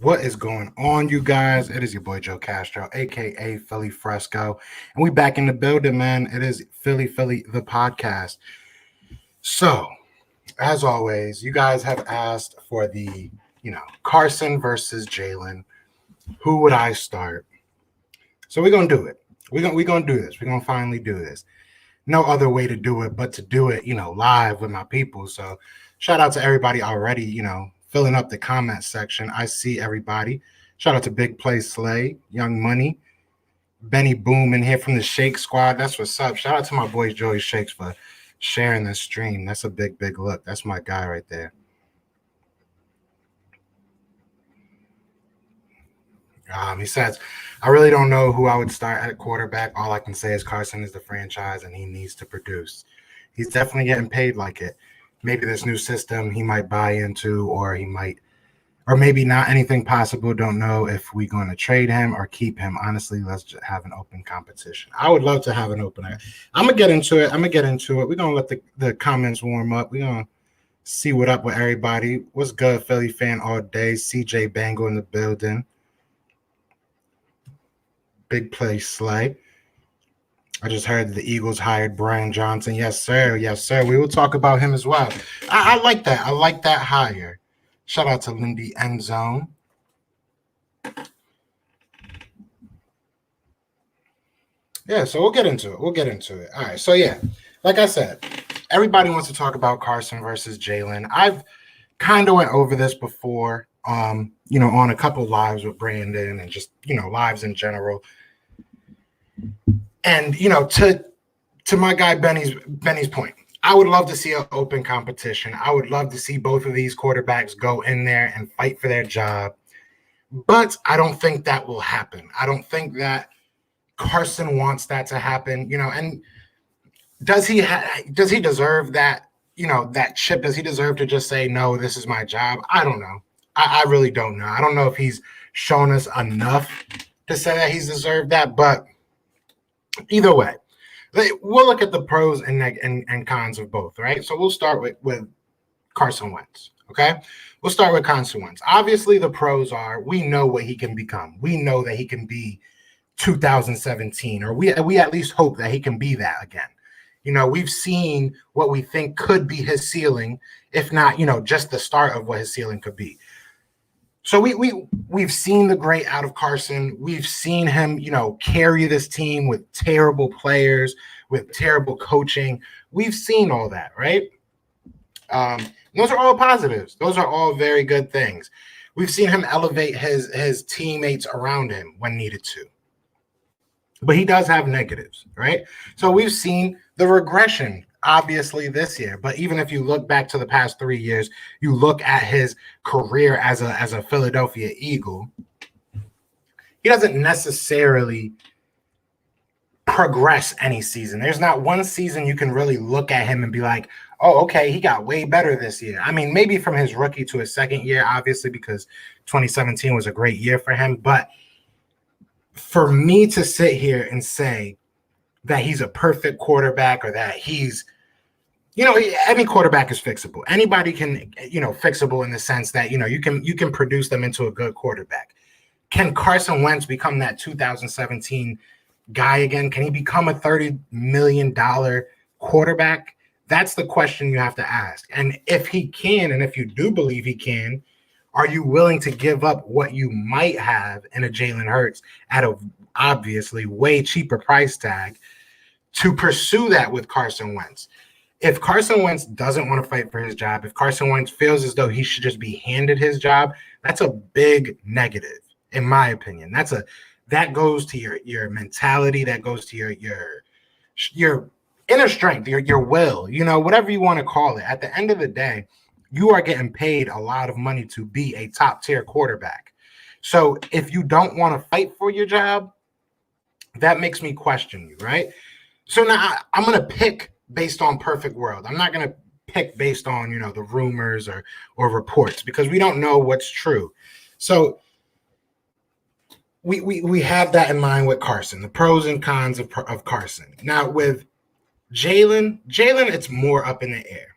What is going on, you guys? It is your boy Joe Castro, aka Philly Fresco, and we back in the building, man. It is Philly, the podcast. So, as always, you guys have asked for the, Carson versus Jalen. Who would I start? So we're gonna do it. We're gonna do this. We're gonna finally do this. No other way to do it but to do it, live with my people. So shout out to everybody already, filling up the comment section. I see everybody. Shout out to Big Play Slay, Young Money, Benny Boom in here from the Shake Squad. That's what's up. Shout out to my boy Joey Shakes for sharing the stream. That's a big look. That's my guy right there. He says, I really don't know who I would start at quarterback. All I can say is Carson is the franchise and he needs to produce. He's definitely getting paid like it. Maybe this new system he might buy into, or maybe not. Anything possible. Don't know if we're going to trade him or keep him. Honestly, let's just have an open competition. I would love to have an opener. I'm going to get into it. We're going to let the comments warm up. We're going to see what up with everybody. What's good, Philly fan all day? CJ Bangle in the building. Big Play Slay. I just heard that the Eagles hired Brian Johnson. Yes, sir. We will talk about him as well. I like that. I like that hire. Shout out to Lindy Endzone. Yeah, so we'll get into it. All right. So, yeah, like I said, everybody wants to talk about Carson versus Jalen. I've kind of went over this before, on a couple lives with Brandon and just, lives in general. And, to my guy Benny's point, I would love to see an open competition. I would love to see both of these quarterbacks go in there and fight for their job. But I don't think that will happen. I don't think that Carson wants that to happen, and does he deserve that, that chip? Does he deserve to just say, no, this is my job? I don't know. I really don't know. I don't know if he's shown us enough to say that he's deserved that, but either way, we'll look at the pros and cons of both, right? So we'll start with Carson Wentz, okay? We'll start with Carson Wentz. Obviously, the pros are we know what he can become. We know that he can be 2017, or we at least hope that he can be that again. We've seen what we think could be his ceiling, if not, just the start of what his ceiling could be. So we've seen the great out of Carson. We've seen him, carry this team with terrible players, with terrible coaching. We've seen all that, right? Those are all positives. Those are all very good things. We've seen him elevate his teammates around him when needed to. But he does have negatives, right? So we've seen the regression, obviously, this year. But even if you look back to the past 3 years, you look at his career as a Philadelphia Eagle, he doesn't necessarily progress any season. There's not one season you can really look at him and be like, oh, okay, he got way better this year. I mean, maybe from his rookie to his second year, obviously, because 2017 was a great year for him. But for me to sit here and say that he's a perfect quarterback, or that he's, any quarterback is fixable. Anybody can, fixable in the sense that, you can produce them into a good quarterback. Can Carson Wentz become that 2017 guy again? Can he become a $30 million quarterback? That's the question you have to ask. And if he can, and if you do believe he can, are you willing to give up what you might have in a Jalen Hurts at a obviously way cheaper price tag to pursue that with Carson Wentz? If Carson Wentz doesn't want to fight for his job, if Carson Wentz feels as though he should just be handed his job, that's a big negative, in my opinion. That goes to your mentality, that goes to your inner strength, your will, whatever you want to call it. At the end of the day, you are getting paid a lot of money to be a top tier quarterback. So if you don't want to fight for your job, that makes me question you, right? So now I'm going to pick based on perfect world. I'm not going to pick based on, the rumors or reports, because we don't know what's true. So we have that in mind with Carson, the pros and cons of Carson. Now with Jalen, it's more up in the air.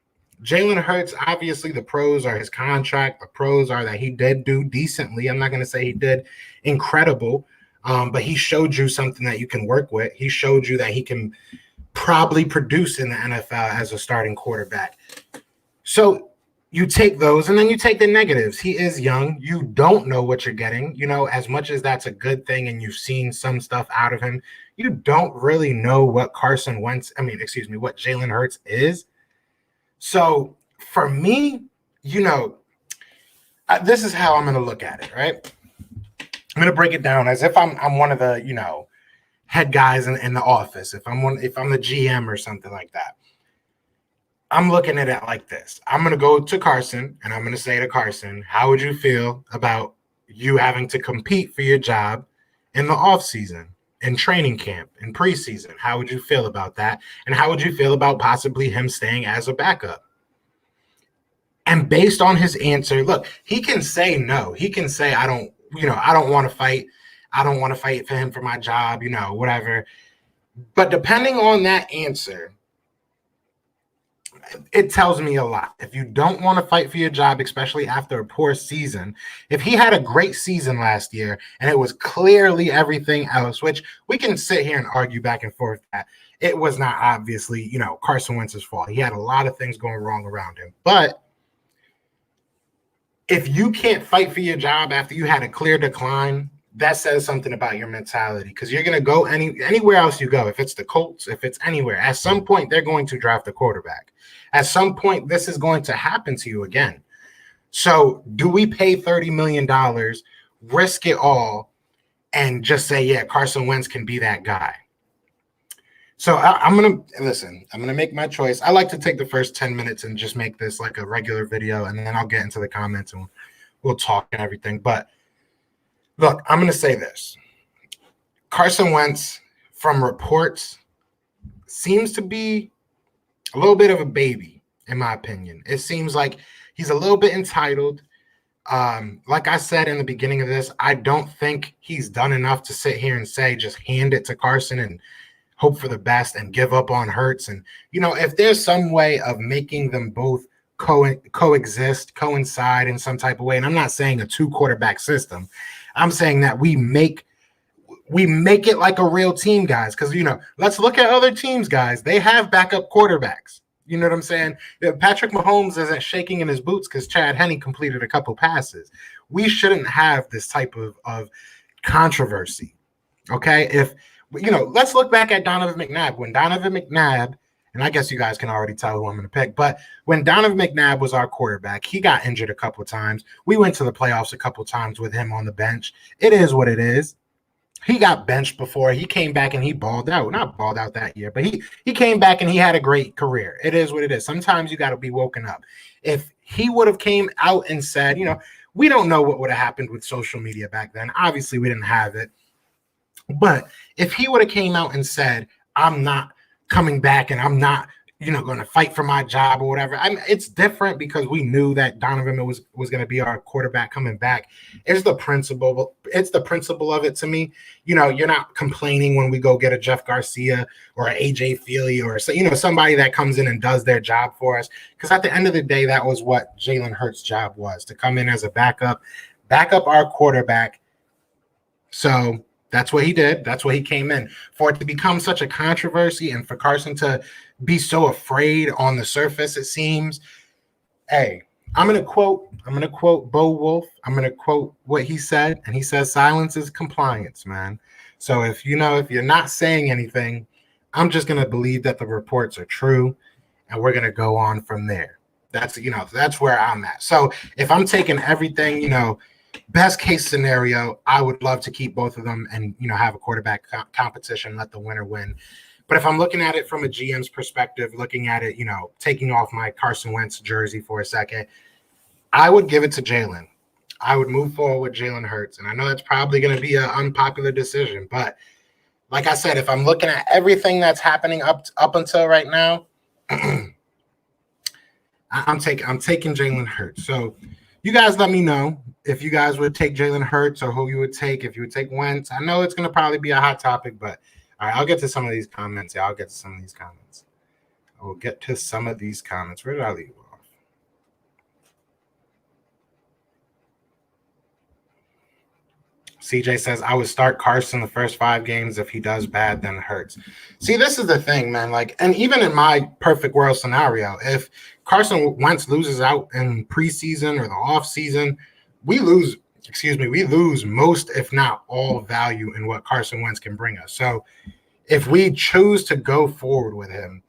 Jalen Hurts, obviously, the pros are his contract. The pros are that he did do decently. I'm not going to say he did incredible, but he showed you something that you can work with. He showed you that he can probably produce in the NFL as a starting quarterback. So you take those and then you take the negatives. He is young. You don't know what you're getting. As much as that's a good thing and you've seen some stuff out of him, you don't really know what what Jalen Hurts is. So for me, this is how I'm going to look at it, right? I'm going to break it down as if I'm one of the, head guys in the office. If I'm the GM or something like that, I'm looking at it like this. I'm going to go to Carson and I'm going to say to Carson, how would you feel about you having to compete for your job in the off season, in training camp, in preseason? How would you feel about that? And how would you feel about possibly him staying as a backup? And based on his answer, look, he can say no. He can say, I don't want to fight. I don't want to fight for him for my job, whatever. But depending on that answer, it tells me a lot. If you don't want to fight for your job, especially after a poor season, if he had a great season last year and it was clearly everything else, which we can sit here and argue back and forth that it was not obviously, Carson Wentz's fault. He had a lot of things going wrong around him. But if you can't fight for your job after you had a clear decline, that says something about your mentality, because you're going to go anywhere else you go. If it's the Colts, if it's anywhere, at some point they're going to draft a quarterback. At some point, this is going to happen to you again. So do we pay $30 million, risk it all, and just say, yeah, Carson Wentz can be that guy? So I'm going to make my choice. I like to take the first 10 minutes and just make this like a regular video, and then I'll get into the comments and we'll talk and everything. But look, I'm going to say this. Carson Wentz, from reports, seems to be a little bit of a baby, in my opinion. It seems like he's a little bit entitled. Like I said in the beginning of this, I don't think he's done enough to sit here and say, just hand it to Carson and hope for the best and give up on Hurts. And, if there's some way of making them both coexist, coincide in some type of way, and I'm not saying a 2-quarterback system, I'm saying that we make it like a real team, guys. Because, let's look at other teams, guys. They have backup quarterbacks. You know what I'm saying? Patrick Mahomes isn't shaking in his boots because Chad Henne completed a couple passes. We shouldn't have this type of controversy. Okay? Let's look back at Donovan McNabb. When Donovan McNabb, and I guess you guys can already tell who I'm going to pick, but when Donovan McNabb was our quarterback, he got injured a couple of times. We went to the playoffs a couple of times with him on the bench. It is what it is. He got benched before. He came back and he balled out. Not balled out that year, but he came back and he had a great career. It is what it is. Sometimes you got to be woken up. If he would have came out and said, we don't know what would have happened with social media back then. Obviously, we didn't have it. But if he would have came out and said, I'm not coming back and I'm not, going to fight for my job or whatever. It's different because we knew that Donovan was going to be our quarterback coming back. It's the principle of it to me. You're not complaining when we go get a Jeff Garcia or an AJ Feely or, somebody that comes in and does their job for us. Because at the end of the day, that was what Jalen Hurts' job was, to come in as a back up our quarterback. So that's what he did. That's what he came in. For it to become such a controversy and for Carson to be so afraid on the surface, it seems. Hey, I'm gonna quote Bo Wolf. I'm gonna quote what he said, and he says silence is compliance, man. So if you're not saying anything, I'm just gonna believe that the reports are true, and we're gonna go on from there. That's where I'm at. So if I'm taking everything, best case scenario, I would love to keep both of them and, have a quarterback competition, let the winner win. But if I'm looking at it from a GM's perspective, looking at it, taking off my Carson Wentz jersey for a second, I would give it to Jalen. I would move forward with Jalen Hurts. And I know that's probably going to be an unpopular decision. But like I said, if I'm looking at everything that's happening up until right now, I'm taking Jalen Hurts. So you guys let me know if you guys would take Jalen Hurts or who you would take, if you would take Wentz. I know it's going to probably be a hot topic, but all right, I'll get to some of these comments. Yeah, I will get to some of these comments. Where did I leave off? CJ says, I would start Carson the first 5 games. If he does bad, then it hurts. See, this is the thing, man. Like, and even in my perfect world scenario, if Carson Wentz loses out in preseason or the offseason, we lose most, if not all, value in what Carson Wentz can bring us. So if we choose to go forward with him,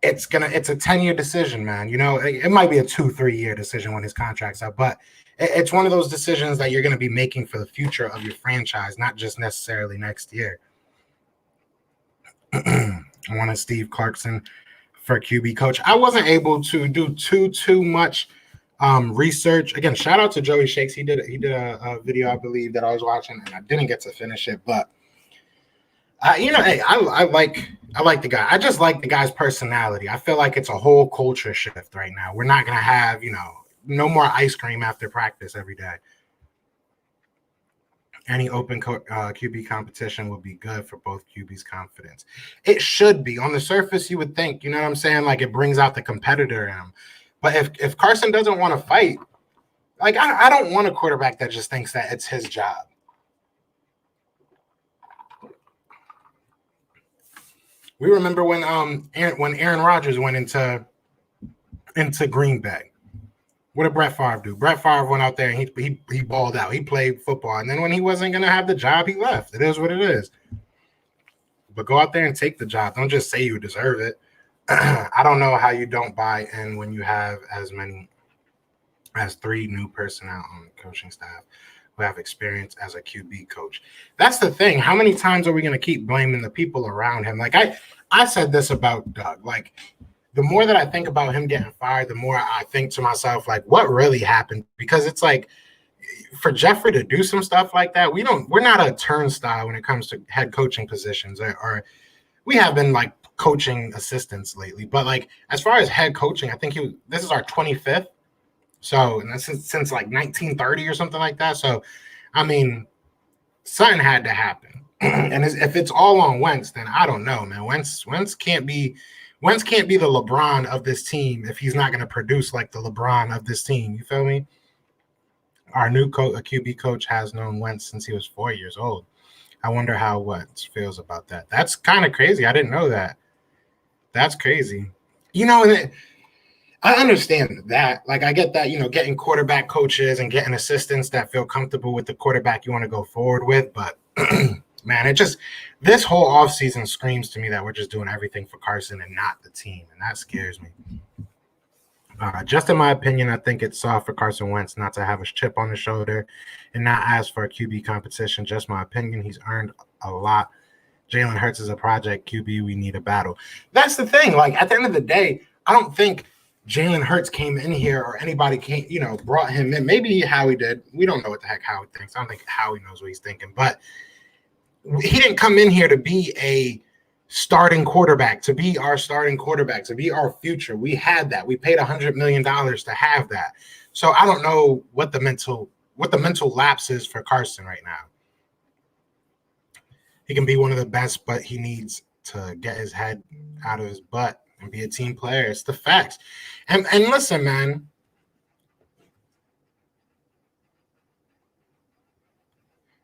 it's a 10-year decision, man. You know, it might be a 2-3 year decision when his contract's up, but it's one of those decisions that you're going to be making for the future of your franchise, not just necessarily next year. I wanted Steve Clarkson for QB coach. I wasn't able to do too much research. Again, shout out to Joey Shakes. He did a video, I believe, that I was watching, and I didn't get to finish it. But hey, I like the guy. I just like the guy's personality. I feel like it's a whole culture shift right now. We're not gonna have no more ice cream after practice every day. Any open QB competition would be good for both QB's confidence. It should be. On the surface, you would think, you know what I'm saying? Like, it brings out the competitor in him. But if Carson doesn't want to fight, like, I don't want a quarterback that just thinks that it's his job. We remember when Aaron Rodgers went into Green Bay. What did Brett Favre do? Brett Favre went out there and he balled out. He played football. And then when he wasn't going to have the job, he left. It is what it is. But go out there and take the job. Don't just say you deserve it. I don't know how you don't buy in when you have as many as 3 new personnel on the coaching staff who have experience as a QB coach. That's the thing. How many times are we going to keep blaming the people around him? Like, I said this about Doug. Like, the more that I think about him getting fired, the more I think to myself, like, what really happened? Because it's like, for Jeffrey to do some stuff like that, we're not a turnstile when it comes to head coaching positions, or we have been like coaching assistants lately. But like, as far as head coaching, I think this is our 25th. So, and that's since like 1930 or something like that. So, I mean, something had to happen. And if it's all on Wentz, then I don't know, man. Wentz can't be the LeBron of this team if he's not going to produce like the LeBron of this team. You feel me? Our new QB coach has known Wentz since he was 4 years old. I wonder how Wentz feels about that. That's kind of crazy. I didn't know that. That's crazy. And I understand that. Like, I get that, getting quarterback coaches and getting assistants that feel comfortable with the quarterback you want to go forward with. But, man, this whole offseason screams to me that we're just doing everything for Carson and not the team. And that scares me. Just in my opinion, I think it's soft for Carson Wentz not to have a chip on his shoulder and not ask for a QB competition. Just my opinion. He's earned a lot. Jalen Hurts is a project QB. We need a battle. That's the thing. Like, at the end of the day, I don't think Jalen Hurts came in here or anybody came, brought him in. Maybe Howie did. We don't know what the heck Howie thinks. I don't think Howie knows what he's thinking. But he didn't come in here to be a starting quarterback, to be our starting quarterback, to be our future. We had that. We paid $100 million to have that. So I don't know what the mental lapse is for Carson right now. He can be one of the best, but he needs to get his head out of his butt and be a team player. It's the facts. And listen, man.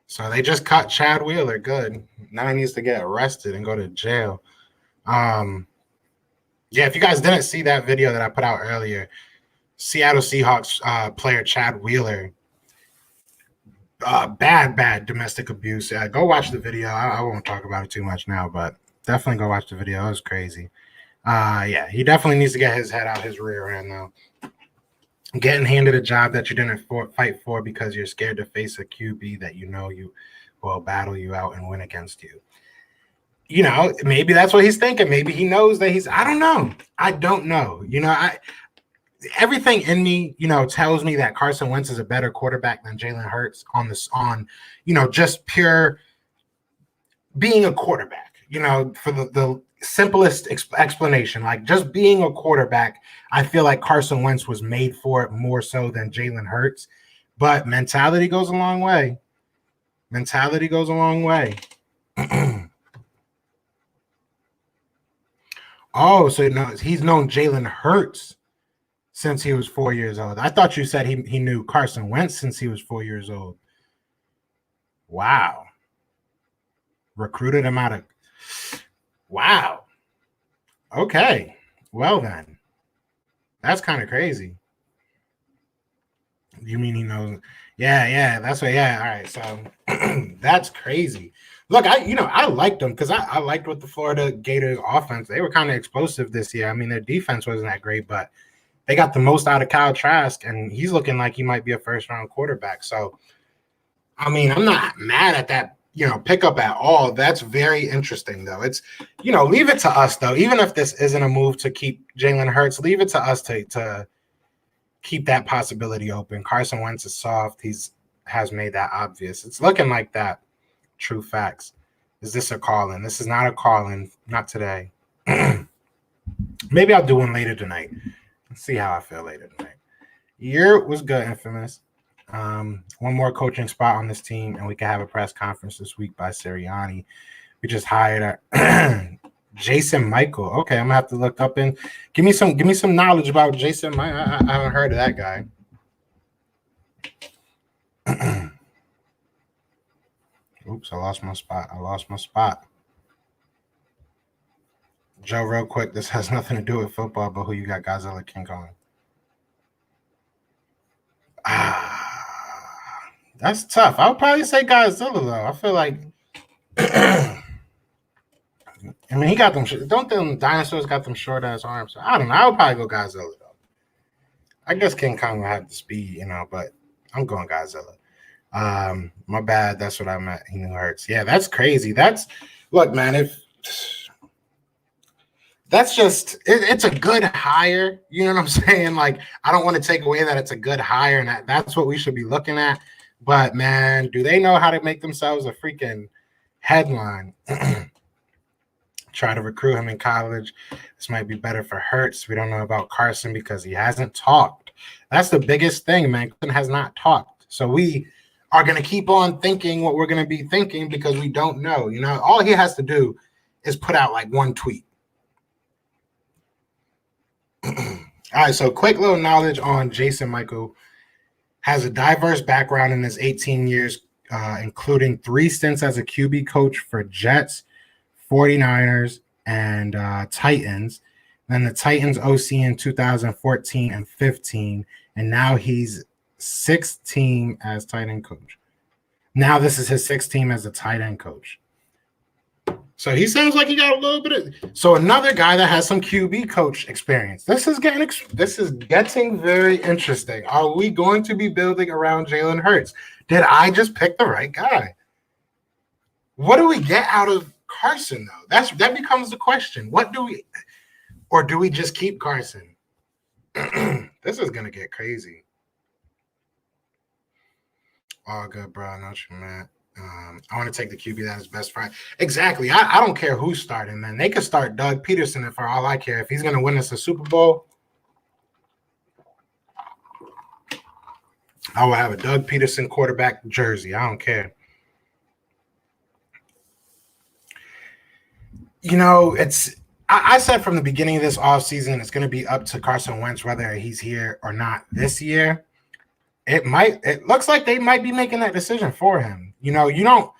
So they just caught Chad Wheeler. Good. Now he needs to get arrested and go to jail. Yeah, if you guys didn't see that video that I put out earlier, Seattle Seahawks player Chad Wheeler, bad domestic abuse. Go watch the video. I won't talk about it too much now, but definitely go watch the video. It was crazy. Yeah, he definitely needs to get his head out his rear end, though. Getting handed a job that you didn't fight for because you're scared to face a QB that you will battle you out and win against you. Maybe that's what he's thinking. Maybe he knows that I don't know. I don't know. Everything in me, tells me that Carson Wentz is a better quarterback than Jalen Hurts on just pure being a quarterback, for the simplest explanation, like just being a quarterback. I feel like Carson Wentz was made for it more so than Jalen Hurts, but mentality goes a long way. Mentality goes a long way. Oh, so he's known Jalen Hurts since he was 4 years old. I thought you said he knew Carson Wentz since he was 4 years old. Wow. Recruited him out of. Wow. Okay. Well, then. That's kind of crazy. You mean he knows? Yeah. That's what. Yeah. All right. So that's crazy. Look, I liked them because I liked what the Florida Gators offense. They were kind of explosive this year. I mean, their defense wasn't that great, but they got the most out of Kyle Trask, and he's looking like he might be a first-round quarterback. So, I mean, I'm not mad at that, pickup at all. That's very interesting, though. It's, leave it to us, though. Even if this isn't a move to keep Jalen Hurts, leave it to us to keep that possibility open. Carson Wentz is soft. Has made that obvious. It's looking like that. True facts. Is this a call-in? This is not a call-in. Not today. Maybe I'll do one later tonight. Let's see how I feel later tonight. Year was good, Infamous. One more coaching spot on this team, and we can have a press conference this week by Sirianni. We just hired Jason Michael. Okay, I'm gonna have to look up and give me some knowledge about Jason Michael. I haven't heard of that guy. Oops, I lost my spot. Joe, real quick, this has nothing to do with football, but who you got, Godzilla King Kong? That's tough. I would probably say Godzilla, though. I feel like I mean, he got them. Don't them dinosaurs got them short ass arms? I don't know. I would probably go Godzilla, though. I guess King Kong will have the speed, but I'm going Godzilla. My bad. That's what I meant. He knew Hurts. Yeah, that's crazy. Look, man. That's just it's a good hire. You know what I'm saying? Like, I don't want to take away that it's a good hire, and that's what we should be looking at. But man, do they know how to make themselves a freaking headline? Try to recruit him in college. This might be better for Hurts. We don't know about Carson because he hasn't talked. That's the biggest thing, man. Carson has not talked. So we are going to keep on thinking what we're going to be thinking because we don't know. All he has to do is put out like one tweet. All right, so quick little knowledge on Jason Michael. Has a diverse background in his 18 years, including 3 stints as a QB coach for Jets, 49ers, and Titans. Then the Titans OC in 2014 and 15, and now he's 6th team as tight end coach. Now this is his 6th team as a tight end coach. So he sounds like he got a little bit of. So another guy that has some QB coach experience. This is getting very interesting. Are we going to be building around Jalen Hurts? Did I just pick the right guy? What do we get out of Carson though? That becomes the question. Or do we just keep Carson? This is gonna get crazy. All good, bro. I know what you meant. I want to take the QB that is best friend. Exactly. I don't care who's starting, man. They could start Doug Peterson for all I care. If he's going to win us a Super Bowl, I will have a Doug Peterson quarterback jersey. I don't care. I said from the beginning of this offseason, it's going to be up to Carson Wentz whether he's here or not this year. It looks like they might be making that decision for him. You don't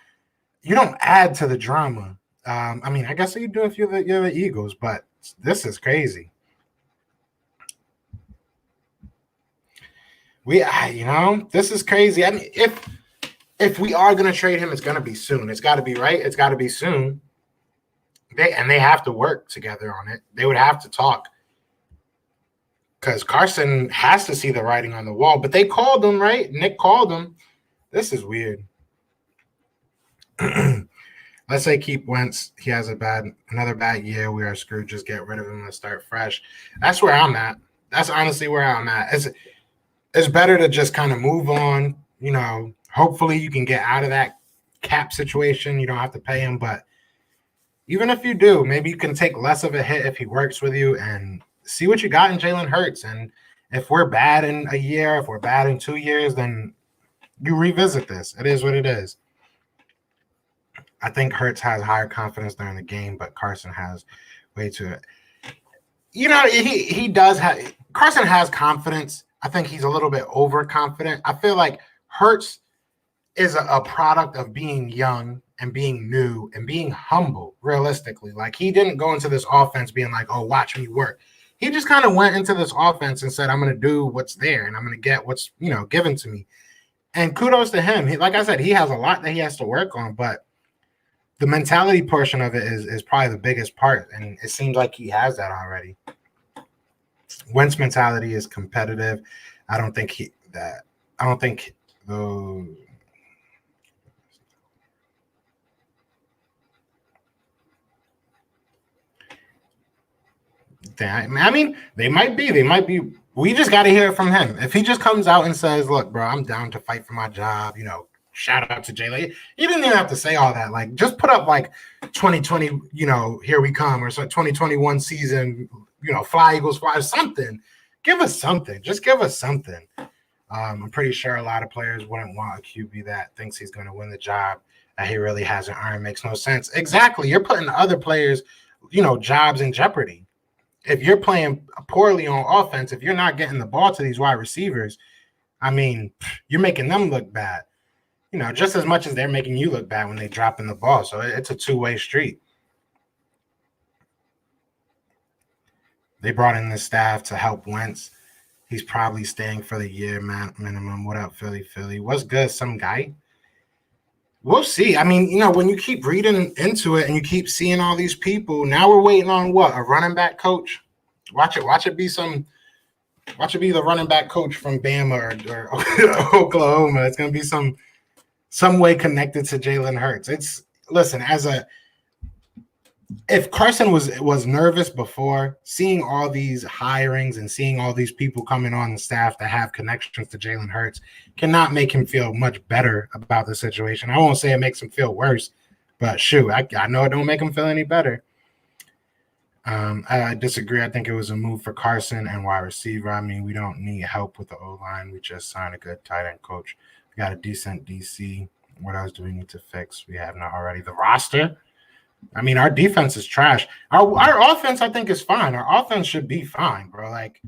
add to the drama. I mean, I guess you do if you're the Eagles, but this is crazy. This is crazy. I mean, if we are going to trade him, it's going to be soon. It's got to be right. It's got to be soon. They have to work together on it. They would have to talk. Because Carson has to see the writing on the wall. But they called him, right? Nick called him. This is weird. Let's say keep Wentz. He has another bad year. We are screwed. Just get rid of him and start fresh. That's where I'm at. That's honestly where I'm at. It's better to just kind of move on. Hopefully you can get out of that cap situation. You don't have to pay him. But even if you do, maybe you can take less of a hit if he works with you and see what you got in Jalen Hurts. And if we're bad in a year, if we're bad in 2 years, then you revisit this. It is what it is. I think Hurts has higher confidence during the game, but Carson has way too. He does have. Carson has confidence. I think he's a little bit overconfident. I feel like Hurts is a product of being young and being new and being humble, realistically. Like, he didn't go into this offense being like, oh, watch me work. He just kind of went into this offense and said, I'm going to do what's there and I'm going to get what's, given to me. And kudos to him. Like I said, he has a lot that he has to work on, but the mentality portion of it is probably the biggest part. And it seems like he has that already. Wentz mentality is competitive. I don't think the I mean, they might be. We just got to hear it from him. If he just comes out and says, look, bro, I'm down to fight for my job, shout out to Jalen. He didn't even have to say all that. Like, just put up like 2020, here we come, or so 2021 season, fly Eagles, fly, something. Give us something. Just give us something. I'm pretty sure a lot of players wouldn't want a QB that thinks he's going to win the job that he really hasn't earned. Makes no sense. Exactly. You're putting other players, jobs in jeopardy. If you're playing poorly on offense, if you're not getting the ball to these wide receivers, I mean, you're making them look bad, just as much as they're making you look bad when they drop in the ball. So it's a two-way street. They brought in the staff to help Wentz. He's probably staying for the year minimum. What up, Philly? What's good, some guy? We'll see. I mean, when you keep reading into it and you keep seeing all these people, now we're waiting on what? A running back coach? Watch it be the running back coach from Bama or Oklahoma. It's gonna be some way connected to Jalen Hurts. If Carson was nervous before, seeing all these hirings and seeing all these people coming on the staff that have connections to Jalen Hurts cannot make him feel much better about the situation. I won't say it makes him feel worse, but shoot, I know it don't make him feel any better. I disagree. I think it was a move for Carson and wide receiver. I mean, we don't need help with the O-line. We just signed a good tight end coach. We got a decent DC. What else do we need to fix? We have not already. The roster. I mean, our defense is trash. Our offense, I think, is fine. Our offense should be fine, bro. Like,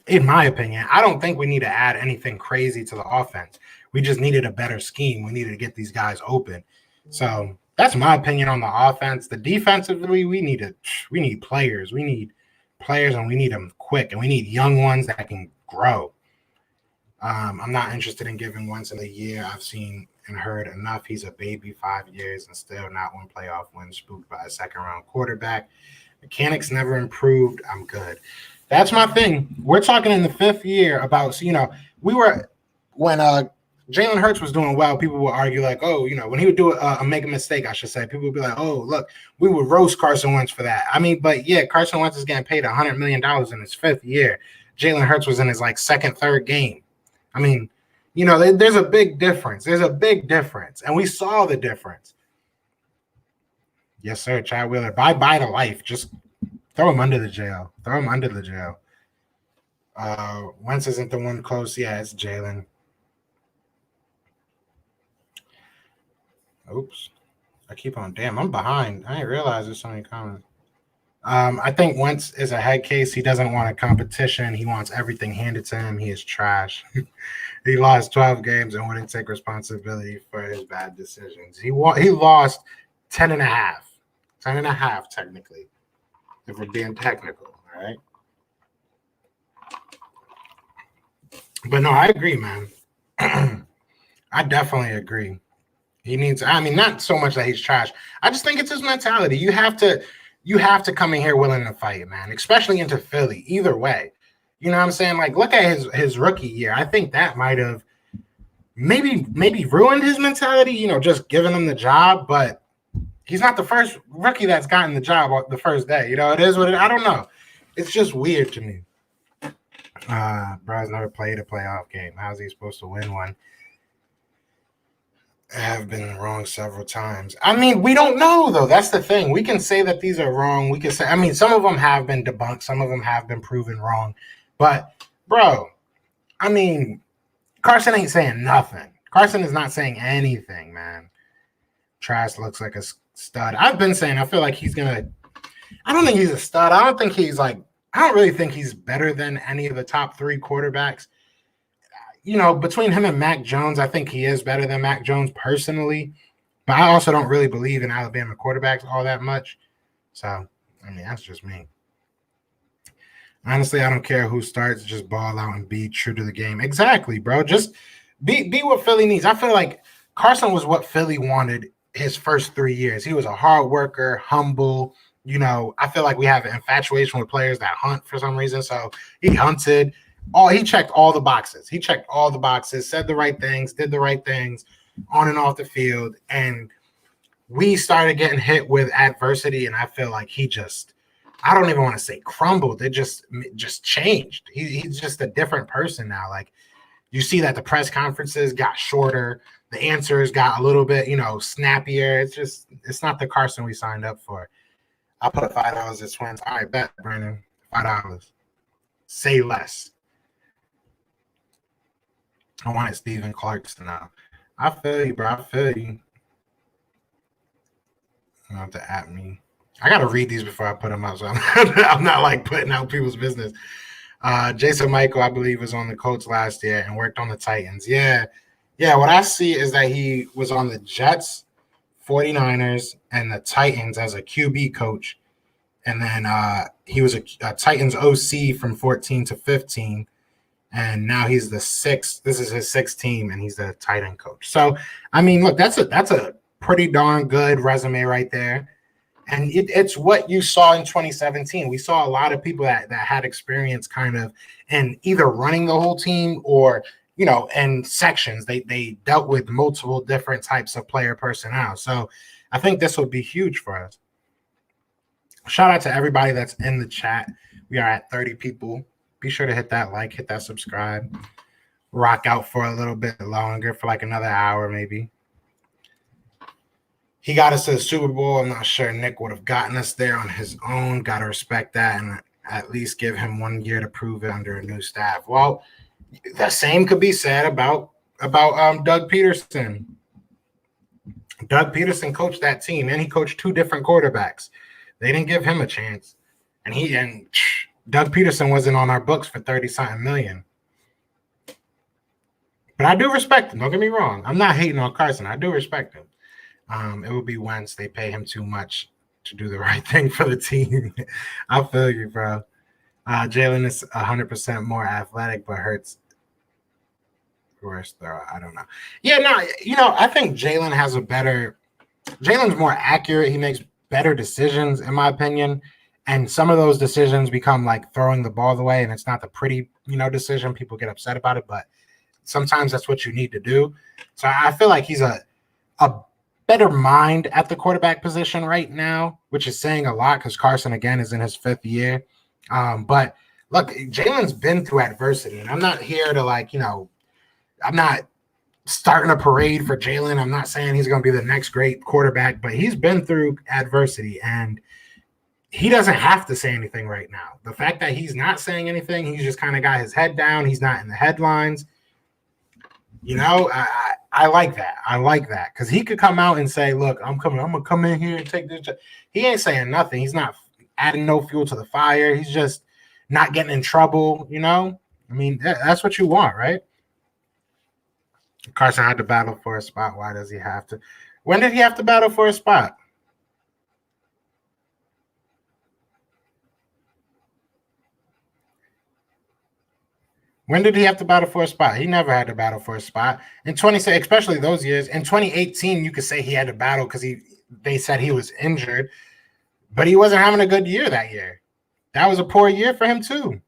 in my opinion, I don't think we need to add anything crazy to the offense. We just needed a better scheme. We needed to get these guys open. So that's my opinion on the offense. The defensively, we need players. We need players, and we need them quick, and we need young ones that can grow. I'm not interested in giving Wentz a year. I've seen and heard enough. He's a baby, 5 years, and still not one playoff win, spooked by a second-round quarterback. Mechanics never improved. I'm good. That's my thing. We're talking in the 5th year about, we were when Jalen Hurts was doing well, people would argue like, oh, when he would do make a mistake, I should say, people would be like, oh, look, we would roast Carson Wentz for that. I mean, but yeah, Carson Wentz is getting paid $100 million in his 5th year. Jalen Hurts was in his second, third game. I mean, there's a big difference. There's a big difference. And we saw the difference. Yes, sir, Chad Wheeler. Bye-bye to life. Just throw him under the jail. Wentz isn't the one close. Yeah, it's Jalen. Oops. I keep on. Damn, I'm behind. I didn't realize there's so many comments. I think Wentz is a head case. He doesn't want a competition. He wants everything handed to him. He is trash. He lost 12 games and wouldn't take responsibility for his bad decisions. He lost 10 and a half. 10 and a half, technically, if we're being technical, all right? But no, I agree, man. I definitely agree. He needs, not so much that he's trash. I just think it's his mentality. You have to come in here willing to fight, man, especially into Philly, either way. You know what I'm saying? Like, look at his rookie year. I think that might have maybe ruined his mentality, just giving him the job. But he's not the first rookie that's gotten the job the first day. It is what it is. I don't know. It's just weird to me. Bro's never played a playoff game. How's he supposed to win one? I have been wrong several times. I mean, we don't know, though. That's the thing. We can say that these are wrong. We can say, some of them have been debunked. Some of them have been proven wrong. But, bro, Carson ain't saying nothing. Carson is not saying anything, man. Trash looks like a stud. I've been saying I feel like he's going to – I don't think he's a stud. I don't really think he's better than any of the top 3 quarterbacks. between him and Mac Jones, I think he is better than Mac Jones personally. But I also don't really believe in Alabama quarterbacks all that much. So, that's just me. Honestly, I don't care who starts. Just ball out and be true to the game. Exactly, bro. Just be what Philly needs. I feel like Carson was what Philly wanted his first 3 years. He was a hard worker, humble. I feel like we have an infatuation with players that hunt for some reason. So he hunted. He checked all the boxes. He checked all the boxes, said the right things, did the right things on and off the field. And we started getting hit with adversity. And I feel like I don't even want to say crumbled. It just changed. He's just a different person now. Like, you see that the press conferences got shorter. The answers got a little bit, snappier. It's not the Carson we signed up for. I'll put $5 at Twins. All right, bet, Brandon. $5. Say less. I wanted Stephen Clarkson now. I feel you, bro. I feel you. You have to at me. I got to read these before I put them out, so I'm not like putting out people's business. Jason Michael, I believe, was on the Colts last year and worked on the Titans. Yeah. What I see is that he was on the Jets, 49ers, and the Titans as a QB coach. And then he was a Titans OC from 14 to 15. And now he's the sixth. This is his sixth team, and he's the tight end coach. So, look, that's a pretty darn good resume right there. And it's what you saw in 2017. We saw a lot of people that had experience kind of in either running the whole team or, in sections. They dealt with multiple different types of player personnel. So I think this will be huge for us. Shout out to everybody that's in the chat. We are at 30 people. Be sure to hit that like, hit that subscribe. Rock out for a little bit longer, for like another hour maybe. He got us to the Super Bowl. I'm not sure Nick would have gotten us there on his own. Got to respect that and at least give him 1 year to prove it under a new staff. Well, the same could be said about Doug Peterson. Doug Peterson coached that team, and he coached 2 different quarterbacks. They didn't give him a chance. And Doug Peterson wasn't on our books for 30-something million. But I do respect him. Don't get me wrong. I'm not hating on Carson. I do respect him. It will be Wentz. They pay him too much to do the right thing for the team. I feel you, bro. Jalen is 100% more athletic, but Hurts worse throw. I don't know. Yeah, no, I think Jalen has Jalen's more accurate. He makes better decisions, in my opinion. And some of those decisions become like throwing the ball away, and it's not the pretty, decision. People get upset about it, but sometimes that's what you need to do. So I feel like he's a better mind at the quarterback position right now, which is saying a lot because Carson, again, is in his 5th year. But look, Jalen's been through adversity, and I'm not here to I'm not starting a parade for Jalen. I'm not saying he's going to be the next great quarterback, but he's been through adversity, and he doesn't have to say anything right now. The fact that he's not saying anything, he's just kind of got his head down. He's not in the headlines. I like that. I like that because he could come out and say, look, I'm going to come in here and take this job. He ain't saying nothing. He's not adding no fuel to the fire. He's just not getting in trouble, that's what you want, right? Carson had to battle for a spot. Why does he have to? When did he have to battle for a spot? When did he have to battle for a spot? He never had to battle for a spot. In 20, especially those years. In 2018, you could say he had to battle because they said he was injured, but he wasn't having a good year that year. That was a poor year for him too.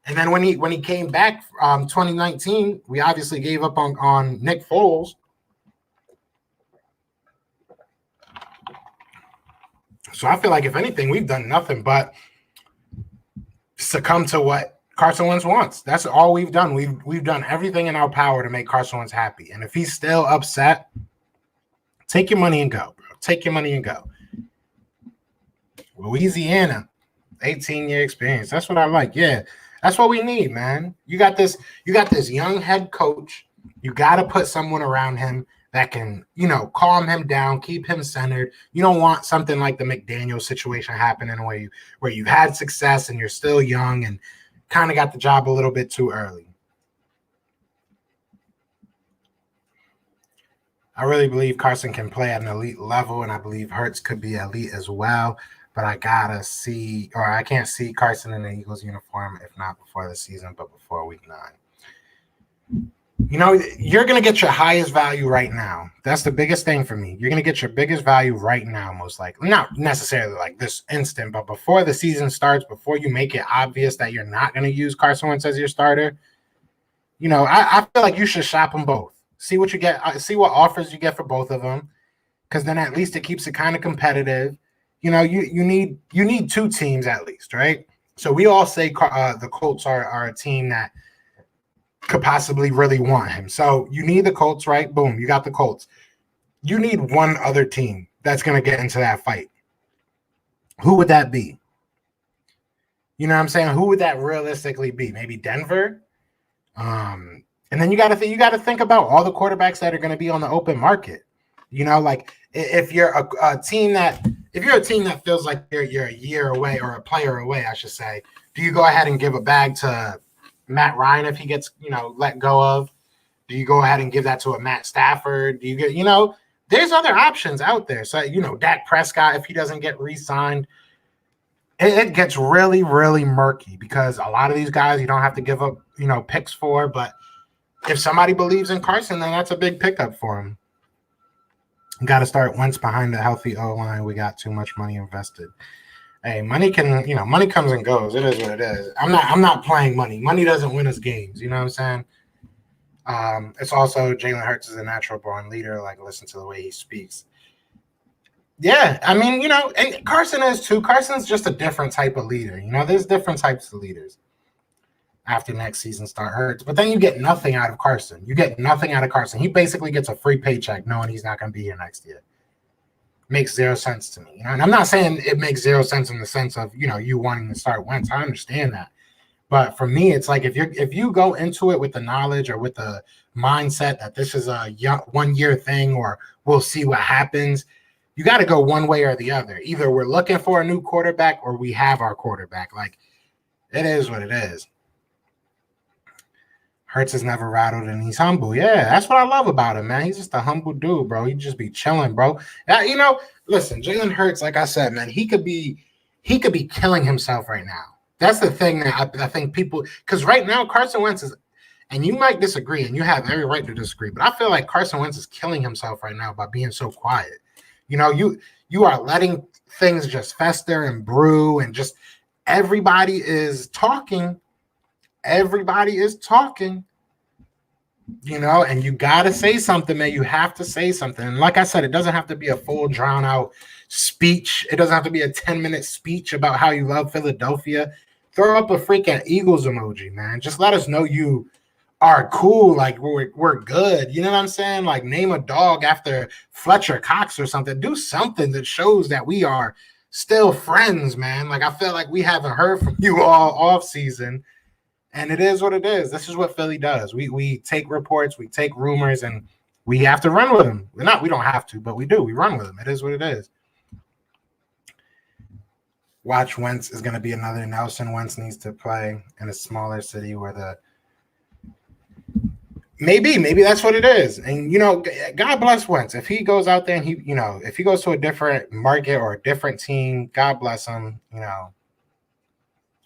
And then when he came back 2019, we obviously gave up on Nick Foles. So I feel like if anything, we've done nothing but succumb to what Carson Wentz wants. That's all we've done. We've done everything in our power to make Carson Wentz happy. And if he's still upset, take your money and go, bro. Take your money and go. Louisiana, 18-year experience. That's what I like. Yeah, that's what we need, man. You got this young head coach. You got to put someone around him that can, calm him down, keep him centered. You don't want something like the McDaniel situation happening where you've had success and you're still young and kind of got the job a little bit too early. I really believe Carson can play at an elite level, and I believe Hurts could be elite as well. But I gotta see, or I can't see Carson in the Eagles uniform, if not before the season, but before week 9. You know, you're going to get your highest value right now. That's the biggest thing for me. You're going to get your biggest value right now, most likely. Not necessarily like this instant, but before the season starts, before you make it obvious that you're not going to use Carson Wentz as your starter, you know, I feel like you should shop them both. See what you get, see what offers you get for both of them, because then at least it keeps it kind of competitive. You know, you need two teams at least, right? So we all say the Colts are a team that could possibly really want him. So you need the Colts, right? Boom, you got the Colts. You need one other team that's going to get into that fight. Who would that be? You know what I'm saying? Who would that realistically be? Maybe Denver? And then you got to think about all the quarterbacks that are going to be on the open market. You know, like if you're a team that feels like you're a year away or a player away, I should say, do you go ahead and give a bag to Matt Ryan if he gets, you know, let go of? Do you go ahead and give that to a Matt Stafford? Do you get, you know, there's other options out there. So, you know, Dak Prescott, if he doesn't get re-signed, it gets really, really murky because a lot of these guys you don't have to give up, you know, picks for. But if somebody believes in Carson, then that's a big pickup for him. Got to start Wentz behind the healthy O-line. We got too much money invested. Hey, money can, you know, money comes and goes. It is what it is. I'm not playing money. Money doesn't win us games. You know what I'm saying? It's also Jalen Hurts is a natural born leader. Like, listen to the way he speaks. Yeah, I mean, you know, and Carson is too. Carson's just a different type of leader. You know, there's different types of leaders. After next season start Hurts, but then you get nothing out of Carson. You get nothing out of Carson. He basically gets a free paycheck knowing he's not going to be here next year. Makes zero sense to me. You know, and I'm not saying it makes zero sense in the sense of, you know, you wanting to start Wentz. I understand that. But for me, it's like if you go into it with the knowledge or with the mindset that this is a 1 year thing or we'll see what happens, you got to go one way or the other. Either we're looking for a new quarterback or we have our quarterback. Like, it is what it is. Hurts is never rattled and he's humble. Yeah, that's what I love about him, man. He's just a humble dude, bro. He just be chilling, bro. You know, listen, Jalen Hurts, like I said, man, he could be killing himself right now. That's the thing that I think people, because right now Carson Wentz is, and you might disagree, and you have every right to disagree, but I feel like Carson Wentz is killing himself right now by being so quiet. You know, you are letting things just fester and brew, and just everybody is talking. Everybody is talking, you know, and you got to say something, man. You have to say something. And like I said, it doesn't have to be a full drawn out speech. It doesn't have to be a 10-minute speech about how you love Philadelphia. Throw up a freaking Eagles emoji, man. Just let us know you are cool. Like we're good. You know what I'm saying? Like name a dog after Fletcher Cox or something. Do something that shows that we are still friends, man. Like I feel like we haven't heard from you all off season. And it is what it is. This is what Philly does. We take reports, we take rumors, and we have to run with them. We don't have to, but we do. We run with them. It is what it is. Watch Wentz is going to be another Nelson. Wentz needs to play in a smaller city where the maybe that's what it is. And you know, God bless Wentz. If he goes out there and he, you know, if he goes to a different market or a different team, God bless him. You know,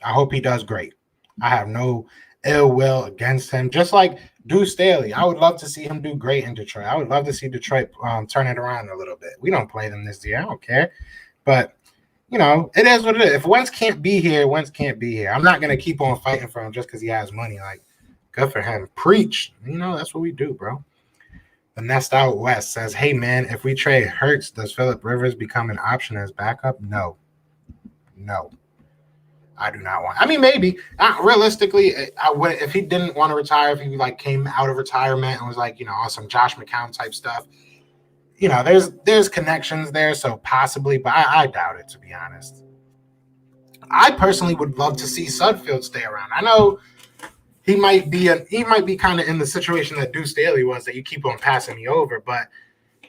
I hope he does great. I have no ill will against him. Just like Deuce Staley, I would love to see him do great in Detroit. I would love to see Detroit turn it around a little bit. We don't play them this year. I don't care. But, you know, it is what it is. If Wentz can't be here, Wentz can't be here. I'm not going to keep on fighting for him just because he has money. Like, good for him. Preach. You know, that's what we do, bro. The Nest Out West says, hey, man, if we trade Hurts, does Phillip Rivers become an option as backup? No. I do not want. I mean, maybe. Realistically, I would if he didn't want to retire. If he like came out of retirement and was like, you know, on some Josh McCown type stuff. You know, there's connections there, so possibly, but I doubt it, to be honest. I personally would love to see Sudfeld stay around. I know he might be kind of in the situation that Deuce Staley was, that you keep on passing me over, but.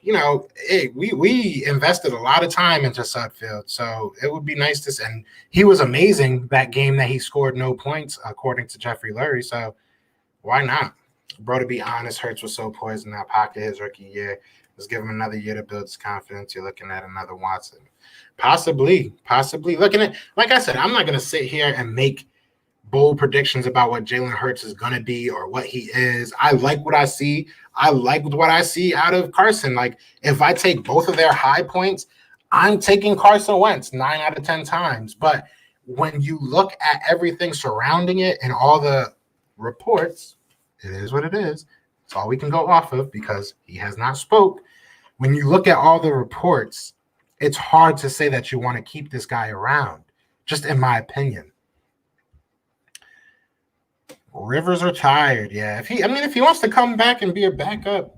You know, hey, we invested a lot of time into Sudfeld, so it would be nice to see. And he was amazing that game that he scored no points, according to Jeffrey Lurie. So why not? Bro, to be honest, Hurts was so poised in that pocket his rookie year. Let's give him another year to build his confidence. You're looking at another Watson. Possibly. Looking at, like I said, I'm not going to sit here and make bold predictions about what Jalen Hurts is going to be or what he is. I like what I see. I like what I see out of Carson. Like, if I take both of their high points, I'm taking Carson Wentz 9 out of 10 times. But when you look at everything surrounding it and all the reports, it is what it is. It's all we can go off of because he has not spoke. When you look at all the reports, it's hard to say that you want to keep this guy around, just in my opinion. Rivers are tired. Yeah. If he wants to come back and be a backup,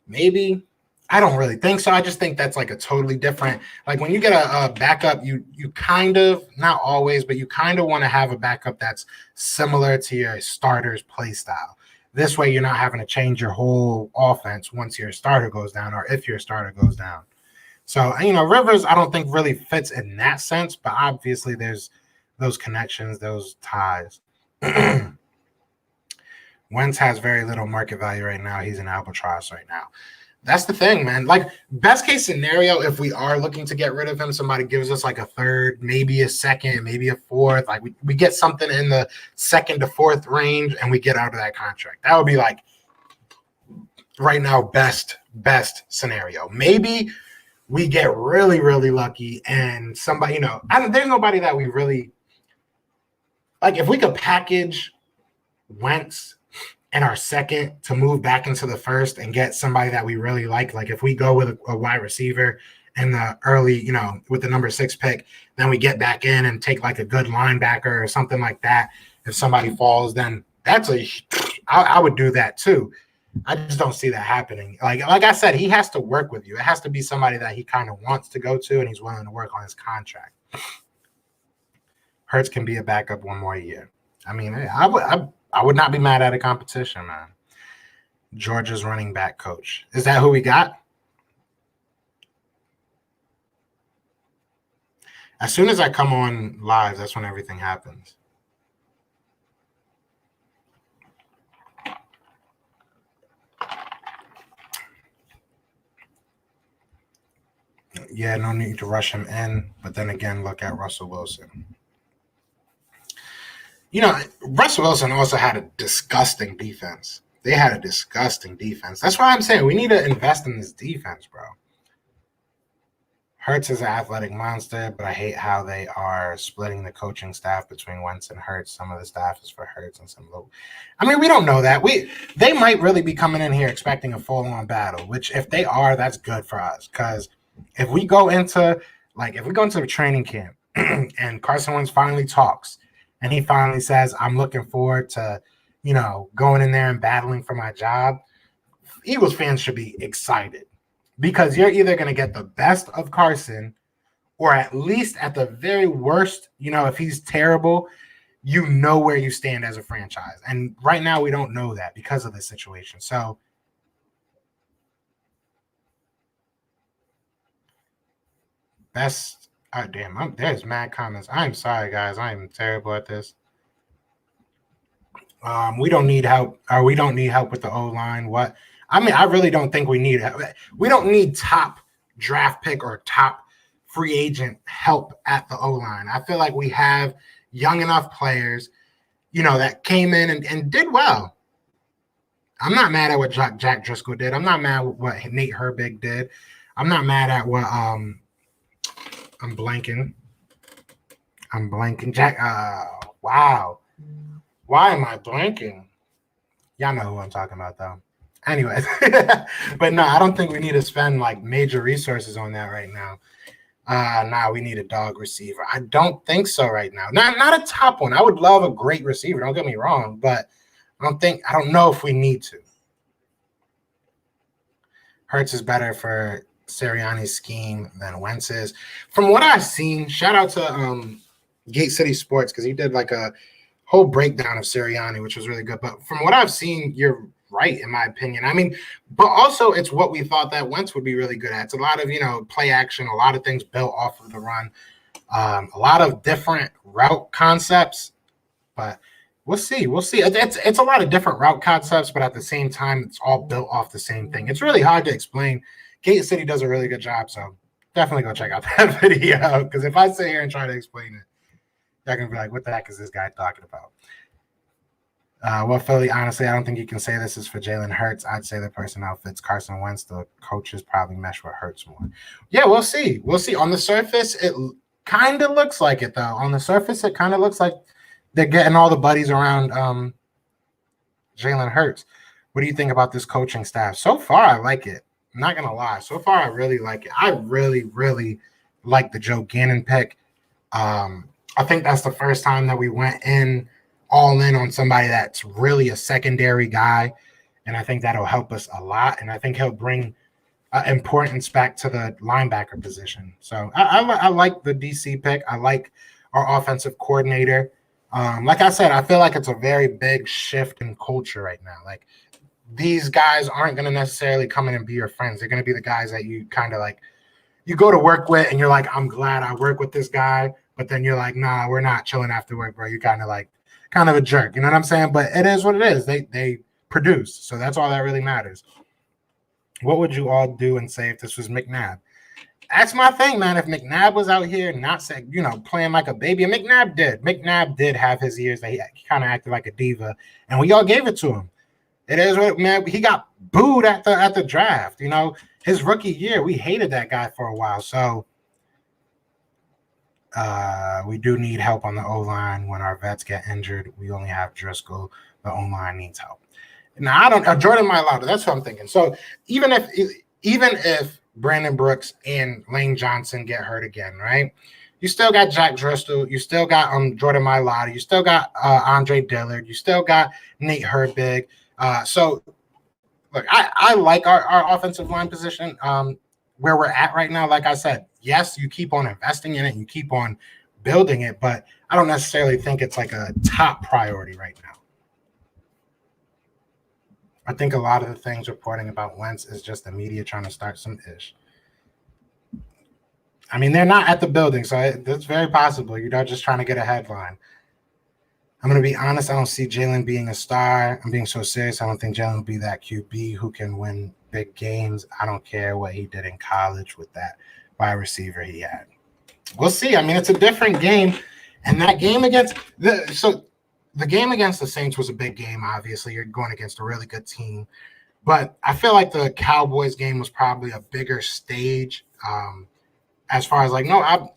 maybe. I don't really think so. I just think that's like a totally different, like when you get a backup, you kind of, not always, but you kind of want to have a backup that's similar to your starter's play style. This way you're not having to change your whole offense once your starter goes down or if your starter goes down. So, Rivers, I don't think really fits in that sense, but obviously there's those connections, those ties. Wentz has very little market value right now. He's an albatross right now. That's the thing, man. Like, best case scenario, if we are looking to get rid of him, somebody gives us like a third, maybe a second, maybe a fourth. Like, we get something in the second to fourth range and we get out of that contract. That would be like, right now, best scenario. Maybe we get really, really lucky and somebody, there's nobody that we really like. If we could package Wentz and our second to move back into the first and get somebody that we really like if we go with a wide receiver in the early, with the number 6 pick, then we get back in and take like a good linebacker or something like that. If somebody falls, then I would do that too. I just don't see that happening. Like I said, he has to work with you. It has to be somebody that he kind of wants to go to and he's willing to work on his contract. Hurts can be a backup one more year. I mean, I would not be mad at a competition, man. Georgia's running back coach. Is that who we got? As soon as I come on live, that's when everything happens. Yeah, no need to rush him in. But then again, look at Russell Wilson. Russell Wilson also had a disgusting defense. They had a disgusting defense. That's why I'm saying we need to invest in this defense, bro. Hurts is an athletic monster, but I hate how they are splitting the coaching staff between Wentz and Hurts. Some of the staff is for Hurts and some low. I mean, we don't know that. They might really be coming in here expecting a full-on battle, which if they are, that's good for us. Because if we go into the training camp and Carson Wentz finally talks, and he finally says, I'm looking forward to, going in there and battling for my job, Eagles fans should be excited because you're either going to get the best of Carson or at least at the very worst, if he's terrible, where you stand as a franchise. And right now we don't know that because of this situation. So best. Oh, damn, there's mad comments. I'm sorry, guys. I'm terrible at this. We don't need help. We don't need help with the O-line. What? I mean, I really don't think we need help. We don't need top draft pick or top free agent help at the O-line. I feel like we have young enough players, that came in and did well. I'm not mad at what Jack Driscoll did. I'm not mad at what Nate Herbig did. I'm not mad at what I'm blanking. Jack. Wow. Why am I blanking? Y'all know who I'm talking about, though. Anyways, but no, I don't think we need to spend like major resources on that right now. We need a dog receiver. I don't think so right now. Not a top one. I would love a great receiver. Don't get me wrong, but I don't know if we need to. Hurts is better for Sirianni's scheme than Wentz's. From what I've seen, shout out to Gate City Sports because he did like a whole breakdown of Sirianni, which was really good. But from what I've seen, you're right, in my opinion. I mean, but also it's what we thought that Wentz would be really good at. It's a lot of, play action, a lot of things built off of the run, a lot of different route concepts. But we'll see. It's a lot of different route concepts, but at the same time, it's all built off the same thing. It's really hard to explain Gate City does a really good job, so definitely go check out that video. Because if I sit here and try to explain it, they're gonna be like, "What the heck is this guy talking about?" Well, Philly, honestly, I don't think you can say this is for Jalen Hurts. I'd say the personnel fits Carson Wentz. The coaches probably mesh with Hurts more. Yeah, we'll see. We'll see. On the surface, it kind of looks like it, though. On the surface, it kind of looks like they're getting all the buddies around Jalen Hurts. What do you think about this coaching staff? So far, I like it. I'm not going to lie. So far, I really like it. I really, really like the Joe Gannon pick. I think that's the first time that we went all in on somebody that's really a secondary guy. And I think that'll help us a lot. And I think he'll bring importance back to the linebacker position. So I like the DC pick. I like our offensive coordinator. Like I said, I feel like it's a very big shift in culture right now. Like, these guys aren't going to necessarily come in and be your friends. They're going to be the guys that you kind of like, you go to work with and you're like, I'm glad I work with this guy. But then you're like, nah, we're not chilling after work, bro. You're kind of a jerk. You know what I'm saying? But it is what it is. They produce. So that's all that really matters. What would you all do and say if this was McNabb? That's my thing, man. If McNabb was out here not saying, playing like a baby, and McNabb did have his years that he kind of acted like a diva, and we all gave it to him. It is what, man. He got booed at the draft. His rookie year, we hated that guy for a while. So we do need help on the O-line when our vets get injured. We only have Driscoll. The O-line needs help. Now, I don't Jordan Mailata. That's what I'm thinking. So even if Brandon Brooks and Lane Johnson get hurt again, right? You still got Jack Driscoll. You still got Jordan Mailata. You still got Andre Dillard. You still got Nate Herbig. So, look, I like our offensive line position where we're at right now. Like I said, yes, you keep on investing in it. You keep on building it. But I don't necessarily think it's like a top priority right now. I think a lot of the things reporting about Wentz is just the media trying to start some ish. I mean, they're not at the building, so it's very possible. Just trying to get a headline. I'm going to be honest. I don't see Jalen being a star. I'm being so serious. I don't think Jalen will be that QB who can win big games. I don't care what he did in college with that wide receiver he had. We'll see. I mean, it's a different game. And that game against the game against the Saints was a big game, obviously. You're going against a really good team. But I feel like the Cowboys game was probably a bigger stage as far as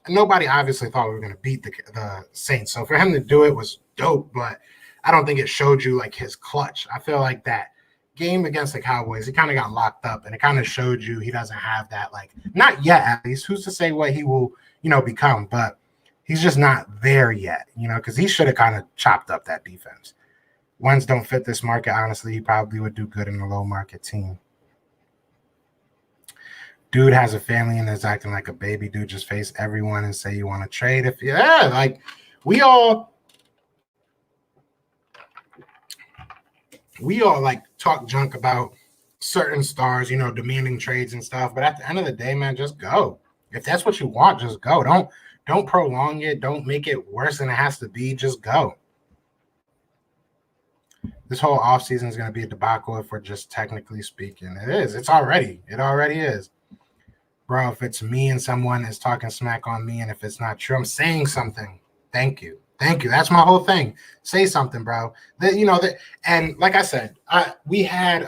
nobody obviously thought we were going to beat the Saints. So for him to do it was dope, but I don't think it showed you his clutch. I feel like that game against the Cowboys, he kind of got locked up, and it kind of showed you he doesn't have that, not yet at least. Who's to say what he will, become, but he's just not there yet, because he should have kind of chopped up that defense. Wentz don't fit this market. Honestly, he probably would do good in a low market team. Dude has a family and is acting like a baby. Dude, just face everyone and say you want to trade. We all talk junk about certain stars, demanding trades and stuff. But at the end of the day, man, just go. If that's what you want, just go. Don't prolong it. Don't make it worse than it has to be. Just go. This whole offseason is going to be a debacle if we're just technically speaking. It is. It already is. Bro, if it's me and someone is talking smack on me, and if it's not true, I'm saying something. Thank you. That's my whole thing. Say something, bro. And like I said, we had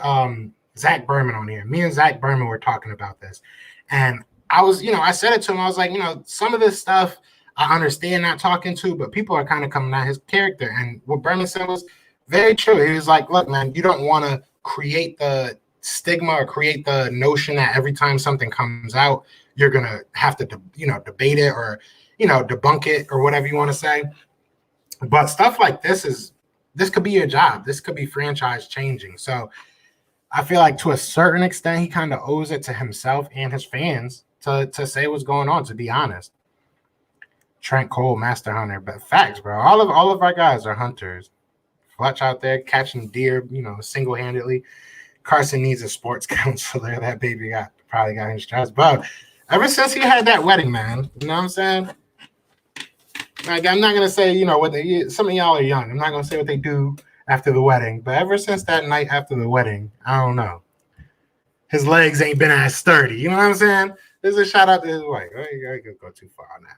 Zach Berman on here. Me and Zach Berman were talking about this. And I was, I said it to him. I was like, some of this stuff I understand not talking to, but people are kind of coming at his character. And what Berman said was very true. He was like, look, man, you don't want to create the stigma or create the notion that every time something comes out, you're going to have to, debate it or, debunk it or whatever you want to say. But stuff like this could be your job. This could be franchise changing. So I feel like to a certain extent, he kind of owes it to himself and his fans to say what's going on, to be honest. Trent Cole, Master Hunter. But facts, bro. All of our guys are hunters. Fletch out there catching deer, single-handedly. Carson needs a sports counselor. That baby probably got his stress. But ever since he had that wedding, man, you know what I'm saying? I'm not going to say, some of y'all are young. I'm not going to say what they do after the wedding. But ever since that night after the wedding, I don't know. his legs ain't been as sturdy. You know what I'm saying? There's a shout out to his wife. I could go too far on that.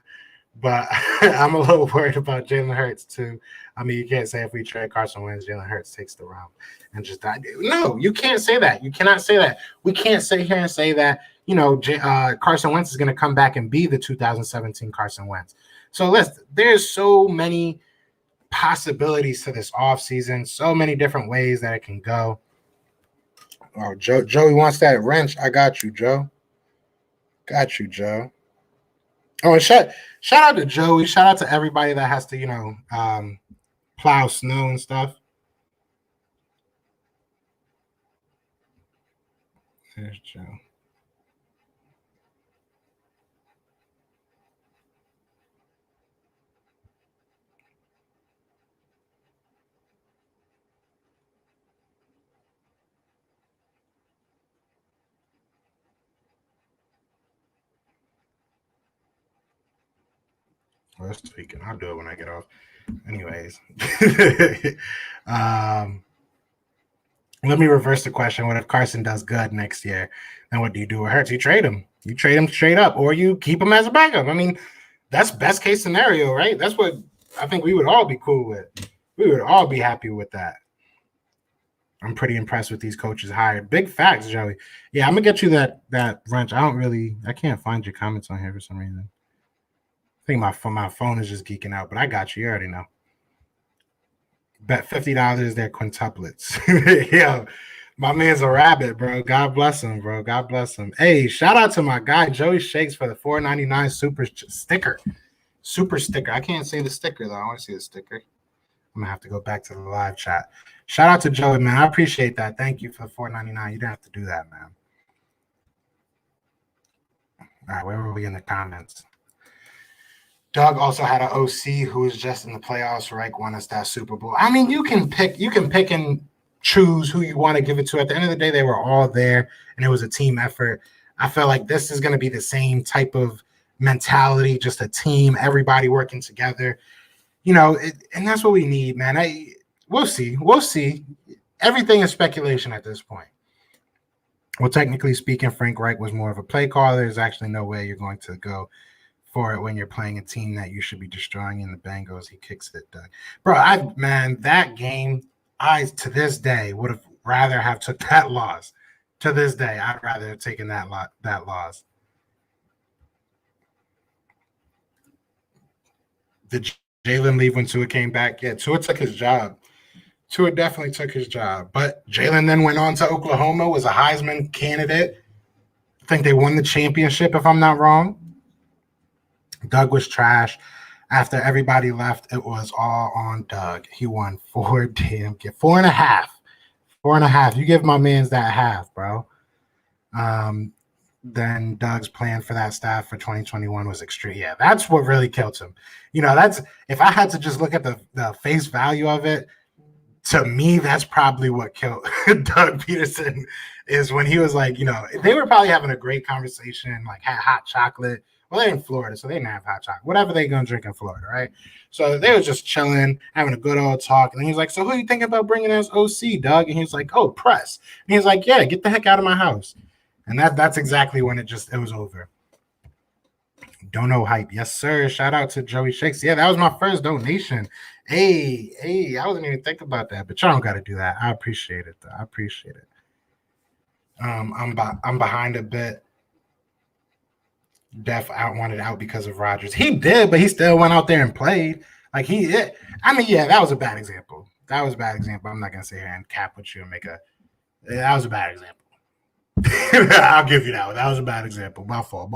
But I'm a little worried about Jalen Hurts too. I mean, you can't say if we trade Carson Wentz, Jalen Hurts takes the round and just die. No, you can't say that. You cannot say that. We can't sit here and say that, Carson Wentz is going to come back and be the 2017 Carson Wentz. So listen, there's so many possibilities to this offseason, so many different ways that it can go. Oh, Joey wants that wrench. I got you, Joe. Got you, Joe. Oh, and shout out to Joey. Shout out to everybody that has to, plow snow and stuff. There's Joe. Well, that's tweaking. I'll do it when I get off. Anyways. Let me reverse the question. What if Carson does good next year? Then what do you do with Hurts? You trade him. You trade him straight up, or you keep him as a backup. I mean, that's best case scenario, right? That's what I think we would all be cool with. We would all be happy with that. I'm pretty impressed with these coaches hired. Big facts, Joey. Yeah, I'm gonna get you that wrench. I can't find your comments on here for some reason. I think my phone is just geeking out, but I got you. You already know. Bet $50 their quintuplets. Yeah, my man's a rabbit, bro. God bless him, bro. God bless him. Hey, shout out to my guy Joey Shakes for the $4.99 super sticker. Super sticker. I can't say the sticker though. I want to see the sticker. I'm gonna have to go back to the live chat. Shout out to Joey, man. I appreciate that. Thank you for the $4.99. You didn't have to do that, man. All right, where were we in the comments? Doug also had an OC who was just in the playoffs. Reich won us that Super Bowl. I mean, you can pick and choose who you want to give it to. At the end of the day, they were all there, and it was a team effort. I feel like this is going to be the same type of mentality, just a team, everybody working together. And that's what we need, man. We'll see. We'll see. Everything is speculation at this point. Well, technically speaking, Frank Reich was more of a play caller. There's actually no way you're going to go for it when you're playing a team that you should be destroying in the Bengals. He kicks it, Doug. Bro, that game, to this day would have rather have took that loss. To this day, I'd rather have taken that loss. Did Jalen leave when Tua came back? Yeah, Tua took his job. Tua definitely took his job. But Jalen then went on to Oklahoma, was a Heisman candidate. I think they won the championship, if I'm not wrong. Doug was trash. After everybody left, it was all on Doug. He won 4.5. 4.5. You give my man's that half, bro. Then Doug's plan for that staff for 2021 was extreme. Yeah, that's what really killed him. That's if I had to just look at the face value of it, to me, that's probably what killed Doug Peterson is when he was like, they were probably having a great conversation, like had hot chocolate. Well, they're in Florida, so they didn't have hot chocolate. Whatever they're going to drink in Florida, right? So they were just chilling, having a good old talk. And he was like, so who are you thinking about bringing as OC, Doug? And he was like, oh, Press. And he was like, yeah, get the heck out of my house. And that's exactly when it was over. Don't know hype. Yes, sir. Shout out to Joey Shakes. Yeah, that was my first donation. Hey, I wasn't even thinking about that, but y'all don't got to do that. I appreciate it, though. I appreciate it. I'm behind a bit. Def wanted out because of Rodgers. He did, but he still went out there and played. Like he did. I mean, yeah, that was a bad example. I'm not gonna sit here and cap with you and that was a bad example. I'll give you that one. That was a bad example. My fault.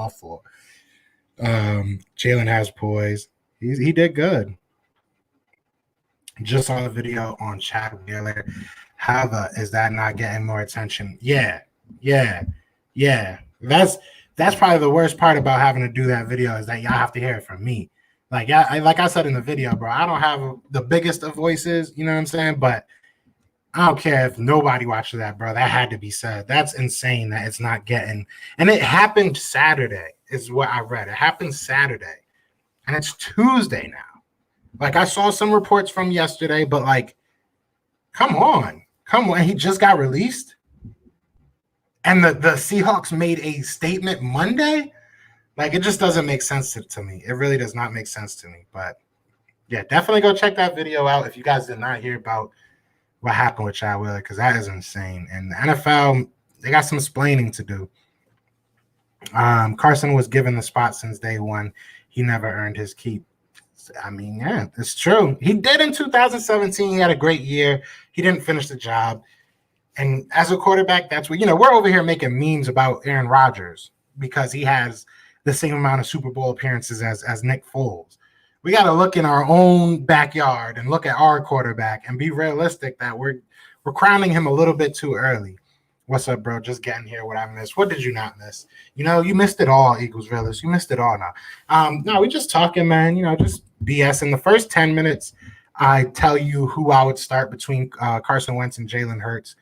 Jalen has poise. He did good. Just saw the video on Chad Wheeler. How is that not getting more attention? Yeah. That's probably the worst part about having to do that video is that y'all have to hear it from me. Like I said in the video, bro, I don't have the biggest of voices, you know what I'm saying? But I don't care if nobody watches that, bro. That had to be said. That's insane that it's not getting. And it happened Saturday is what I read. It happened Saturday. And it's Tuesday now. Like I saw some reports from yesterday, but like, come on. He just got released. and the Seahawks made a statement Monday. Like, it just doesn't make sense to me. It really does not make sense to me. But yeah, definitely go check that video out if you guys did not hear about what happened with Chad Wheeler, because that is insane. And the NFL, they got some explaining to do. Carson was given the spot since day one. He never earned his keep. I mean, yeah, it's true. He did in 2017. He had a great year. He didn't finish the job. And as a quarterback, that's what, we're over here making memes about Aaron Rodgers because he has the same amount of Super Bowl appearances as Nick Foles. We got to look in our own backyard and look at our quarterback and be realistic that we're crowning him a little bit too early. What's up, bro? Just getting here. What I missed? What did you not miss? You missed it all, Eagles realist. You missed it all now. No, we're just talking, man. Just BS. In the first 10 minutes, I tell you who I would start between Carson Wentz and Jalen Hurts.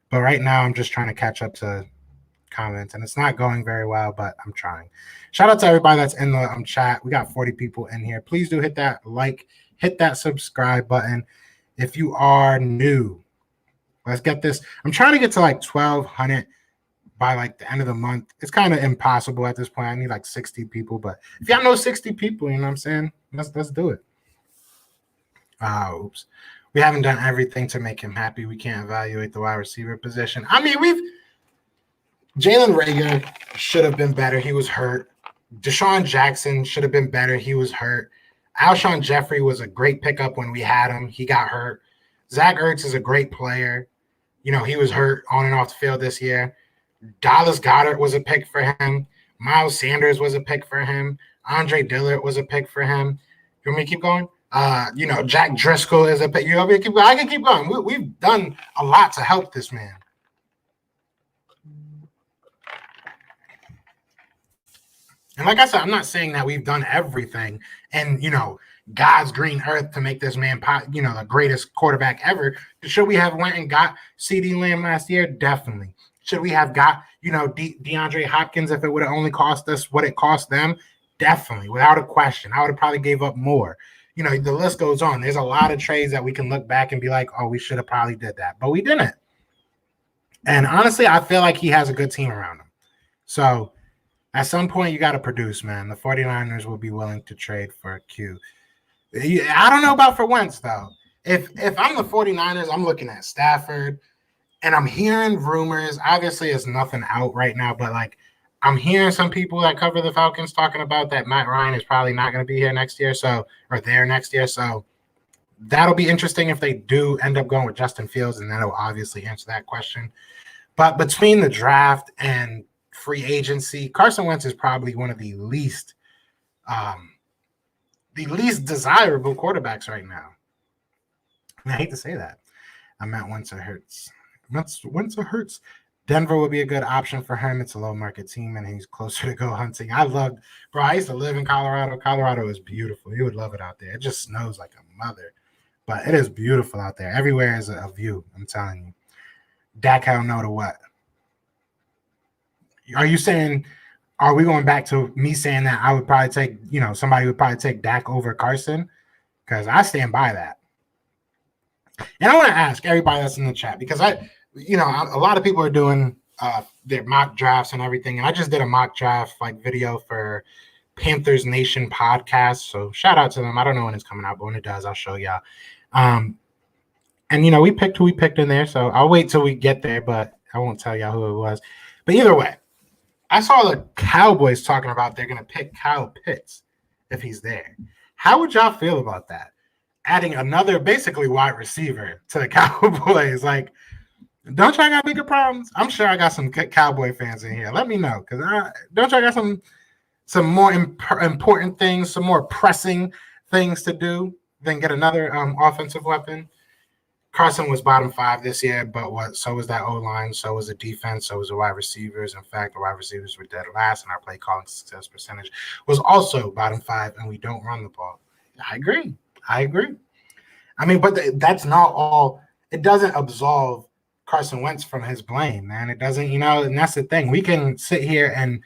But right now, I'm just trying to catch up to comments, and it's not going very well, but I'm trying. Shout out to everybody that's in the chat. We got 40 people in here. Please do hit that like, hit that subscribe button if you are new. Let's get this. I'm trying to get to like 1,200 by like the end of the month. It's kind of impossible at this point. I need like 60 people, but if y'all know 60 people, you know what I'm saying? Let's do it. Oops. We haven't done everything to make him happy. We can't evaluate the wide receiver position. I mean, Jalen Reagor should have been better. He was hurt. Deshaun Jackson should have been better. He was hurt. Alshon Jeffrey was a great pickup when we had him. He got hurt. Zach Ertz is a great player. He was hurt on and off the field this year. Dallas Goedert was a pick for him. Miles Sanders was a pick for him. Andre Dillard was a pick for him. You want me to keep going? Jack Driscoll is a pick. You want me to keep going? I can keep going. We've done a lot to help this man. And like I said, I'm not saying that we've done everything and, God's green earth to make this man, the greatest quarterback ever. Should we have went and got CeeDee Lamb last year? Definitely. Should we have got, DeAndre Hopkins if it would have only cost us what it cost them? Definitely, without a question. I would have probably gave up more. The list goes on. There's a lot of trades that we can look back and be like, oh, we should have probably did that. But we didn't. And honestly, I feel like he has a good team around him. So at some point, you got to produce, man. The 49ers will be willing to trade for a Q. I don't know about for Wentz, though. If I'm the 49ers, I'm looking at Stafford, and I'm hearing rumors. Obviously, it's nothing out right now, but, I'm hearing some people that cover the Falcons talking about that Matt Ryan is probably not going to be here next year, or there next year. So that'll be interesting if they do end up going with Justin Fields, and that'll obviously answer that question. But between the draft and free agency, Carson Wentz is probably one of the least desirable quarterbacks right now. And I hate to say that. I meant Wentz or Hurts. Wentz or Hurts. Denver would be a good option for him. It's a low market team, and he's closer to go hunting. I used to live in Colorado. Colorado is beautiful. You would love it out there. It just snows like a mother, but it is beautiful out there. Everywhere is a view. I'm telling you. Dak, hell no to what? Are you saying, are we going back to me saying that I would probably take, somebody would probably take Dak over Carson? Because I stand by that. And I want to ask everybody that's in the chat, because a lot of people are doing their mock drafts and everything. And I just did a mock draft video for Panthers Nation podcast. So shout out to them. I don't know when it's coming out, but when it does, I'll show y'all. And we picked who we picked in there. So I'll wait till we get there, but I won't tell y'all who it was. But either way, I saw the Cowboys talking about they're going to pick Kyle Pitts if he's there. How would y'all feel about that? Adding another basically wide receiver to the Cowboys. Don't y'all got bigger problems? I'm sure I got some Cowboy fans in here. Let me know, because don't y'all got some more important things, some more pressing things to do than get another offensive weapon? Carson was bottom 5 this year, but so was that O-line, so was the defense, so was the wide receivers. In fact, the wide receivers were dead last, and our play calling success percentage was also bottom 5, and we don't run the ball. I agree. I mean, but that's not all. It doesn't absolve Carson Wentz from his blame, man. It doesn't, and that's the thing. We can sit here and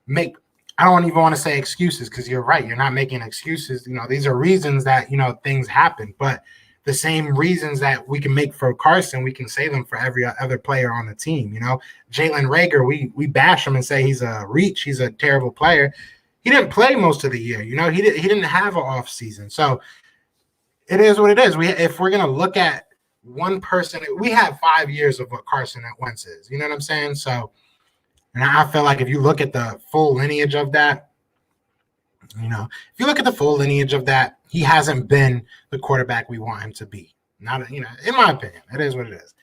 make, I don't even want to say excuses, because you're right. You're not making excuses. These are reasons that, things happen. But the same reasons that we can make for Carson, we can say them for every other player on the team. You know, Jalen Reagor, we bash him and say he's a reach, he's a terrible player. He didn't play most of the year. You know, he didn't have an off season. So it is what it is. If we're gonna look at one person, we have 5 years of what Carson Wentz is. You know what I'm saying? So, and I feel like if you look at the full lineage of that, you know, if you look at the full lineage of that, he hasn't been the quarterback we want him to be. Not, you know, in my opinion, it is what it is.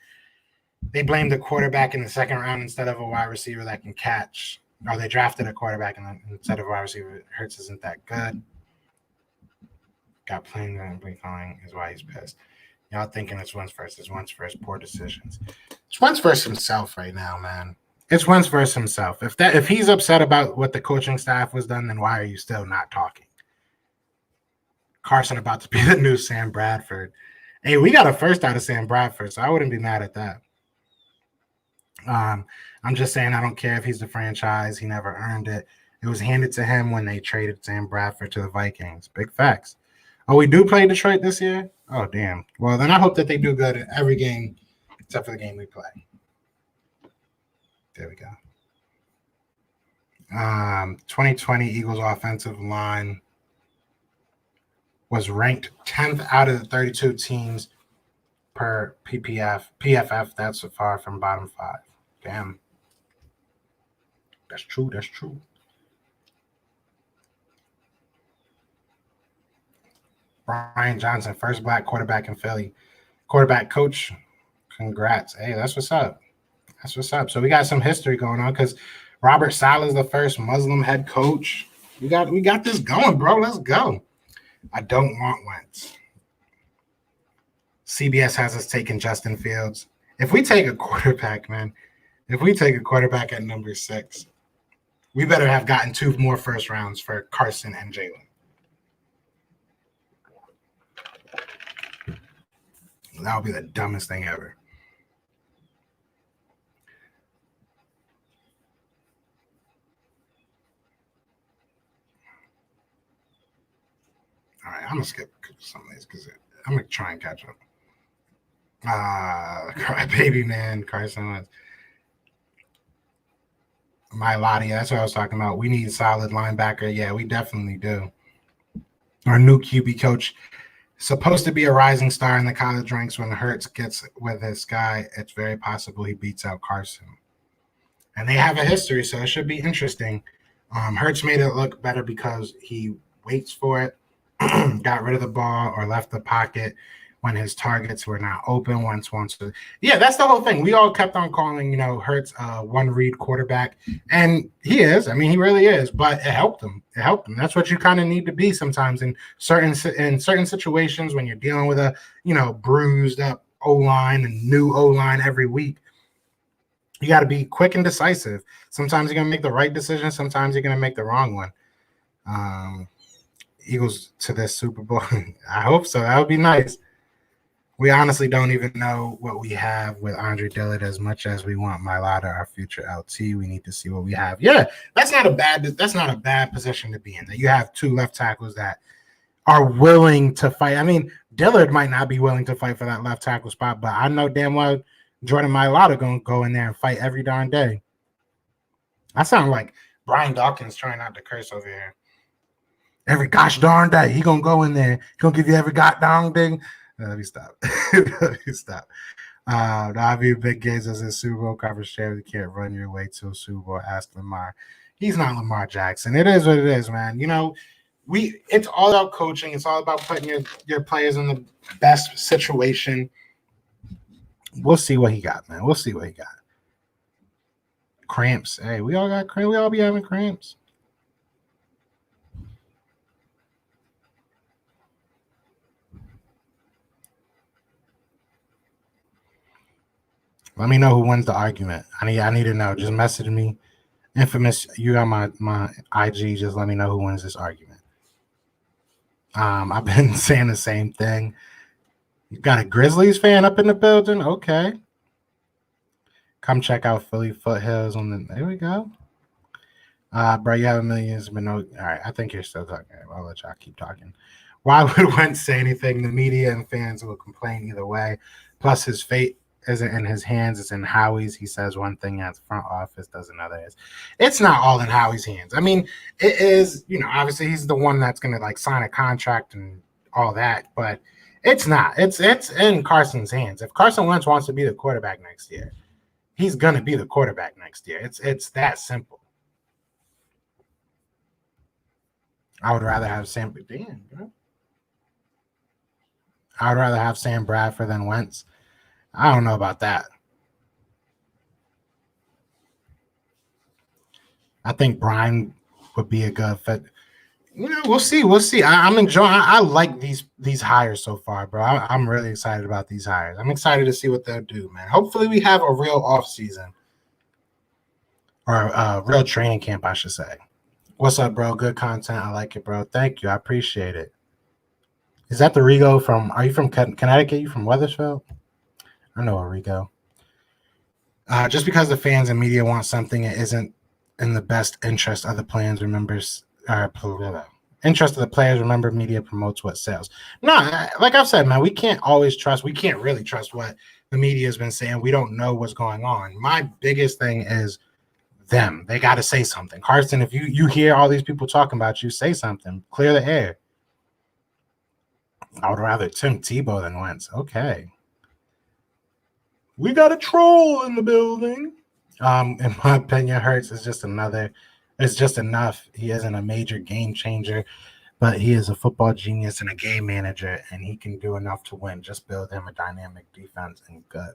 They blamed the quarterback in the second round instead of a wide receiver that can catch. Or they drafted a quarterback instead of a wide receiver. Hurts isn't that good. Got playing and blink calling is why he's pissed. Y'all thinking it's Wentz first. It's Wentz first. Poor decisions. It's Wentz versus himself right now, man. It's Wentz versus himself. If he's upset about what the coaching staff was done, then why are you still not talking? Carson about to be the new Sam Bradford. Hey, we got a first out of Sam Bradford, so I wouldn't be mad at that. I'm just saying I don't care if he's the franchise. He never earned it. It was handed to him when they traded Sam Bradford to the Vikings. Big facts. Oh, we do play Detroit this year? Oh, damn. Well, then I hope that they do good in every game except for the game we play. There we go. 2020 Eagles offensive line was ranked 10th out of the 32 teams per PFF. That's far from bottom 5. Damn. That's true. That's true. Brian Johnson, first black quarterback in Philly. Quarterback coach. Congrats. Hey, that's what's up. That's what's up. So we got some history going on because Robert Saleh is the first Muslim head coach. We got this going, bro. Let's go. I don't want Wentz. CBS has us taking Justin Fields. If we take a quarterback, man, if we take a quarterback at number 6, we better have gotten 2 more first rounds for Carson and Jalen. That would be the dumbest thing ever. All right, I'm going to skip some of these because I'm going to try and catch up. Crybaby, man, Carson Wentz. Mailati, that's what I was talking about. We need a solid linebacker. Yeah, we definitely do. Our new QB coach, supposed to be a rising star in the college ranks. When Hurts gets with this guy, it's very possible he beats out Carson. And they have a history, so it should be interesting. Hurts made it look better because he waits for it, got rid of the ball or left the pocket when his targets were not open once. Yeah, that's the whole thing. We all kept on calling, Hurts one-read quarterback, and he is. I mean, he really is, but it helped him. It helped him. That's what you kind of need to be sometimes in certain situations when you're dealing with a, bruised up O-line and new O-line every week. You got to be quick and decisive. Sometimes you're going to make the right decision. Sometimes you're going to make the wrong one. Eagles to this Super Bowl. I hope so. That would be nice. We honestly don't even know what we have with Andre Dillard as much as we want Mailata, our future LT. We need to see what we have. Yeah, that's not a bad position to be in. That you have 2 left tackles that are willing to fight. I mean, Dillard might not be willing to fight for that left tackle spot, but I know damn well Jordan Mailata gonna go in there and fight every darn day. I sound like Brian Dawkins trying not to curse over here. Every gosh darn day, he gonna go in there. He gonna give you every goddamn thing. Let me stop. I view big games as a Super Bowl coverage share. You can't run your way to a Super Bowl. Ask Lamar. He's not Lamar Jackson. It is what it is, man. It's all about coaching. It's all about putting your players in the best situation. We'll see what he got, man. We'll see what he got. Cramps. Hey, we all got cramps. We all be having cramps. Let me know who wins the argument. I need to know. Just message me. Infamous, you got my IG. Just let me know who wins this argument. I've been saying the same thing. You got a Grizzlies fan up in the building? Okay. Come check out Philly Foothills there we go. Bro, you have millions, but no. All right, I think you're still talking. I'll let y'all keep talking. Why would Wentz say anything? The media and fans will complain either way. Plus, his fate isn't in his hands; it's in Howie's. He says one thing at the front office, does another. It's not all in Howie's hands. I mean, it is. Obviously, he's the one that's going to like sign a contract and all that, but it's not. It's in Carson's hands. If Carson Wentz wants to be the quarterback next year, he's going to be the quarterback next year. It's that simple. I would rather have Sam. Damn, bro. I would rather have Sam Bradford than Wentz. I don't know about that. I think Brian would be a good fit. We'll see. We'll see. I'm enjoying. I like these hires so far, bro. I'm really excited about these hires. I'm excited to see what they'll do, man. Hopefully, we have a real off season or a real training camp, I should say. What's up, bro? Good content. I like it, bro. Thank you. I appreciate it. Is that the Rigo from? Are you from Connecticut? You from Weathersfield? I know a Rigo. Just because the fans and media want something, it isn't in the best interest of the players. Interest of the players. Remember, media promotes what sells. No, like I've said, man, we can't always trust. We can't really trust what the media has been saying. We don't know what's going on. My biggest thing is them. They got to say something. Carson, if you hear all these people talking about you, say something. Clear the air. I would rather Tim Tebow than Wentz. Okay. We got a troll in the building. In my opinion, Hurts is just another. It's just enough. He isn't a major game changer, but he is a football genius and a game manager, and he can do enough to win. Just build him a dynamic defense and good.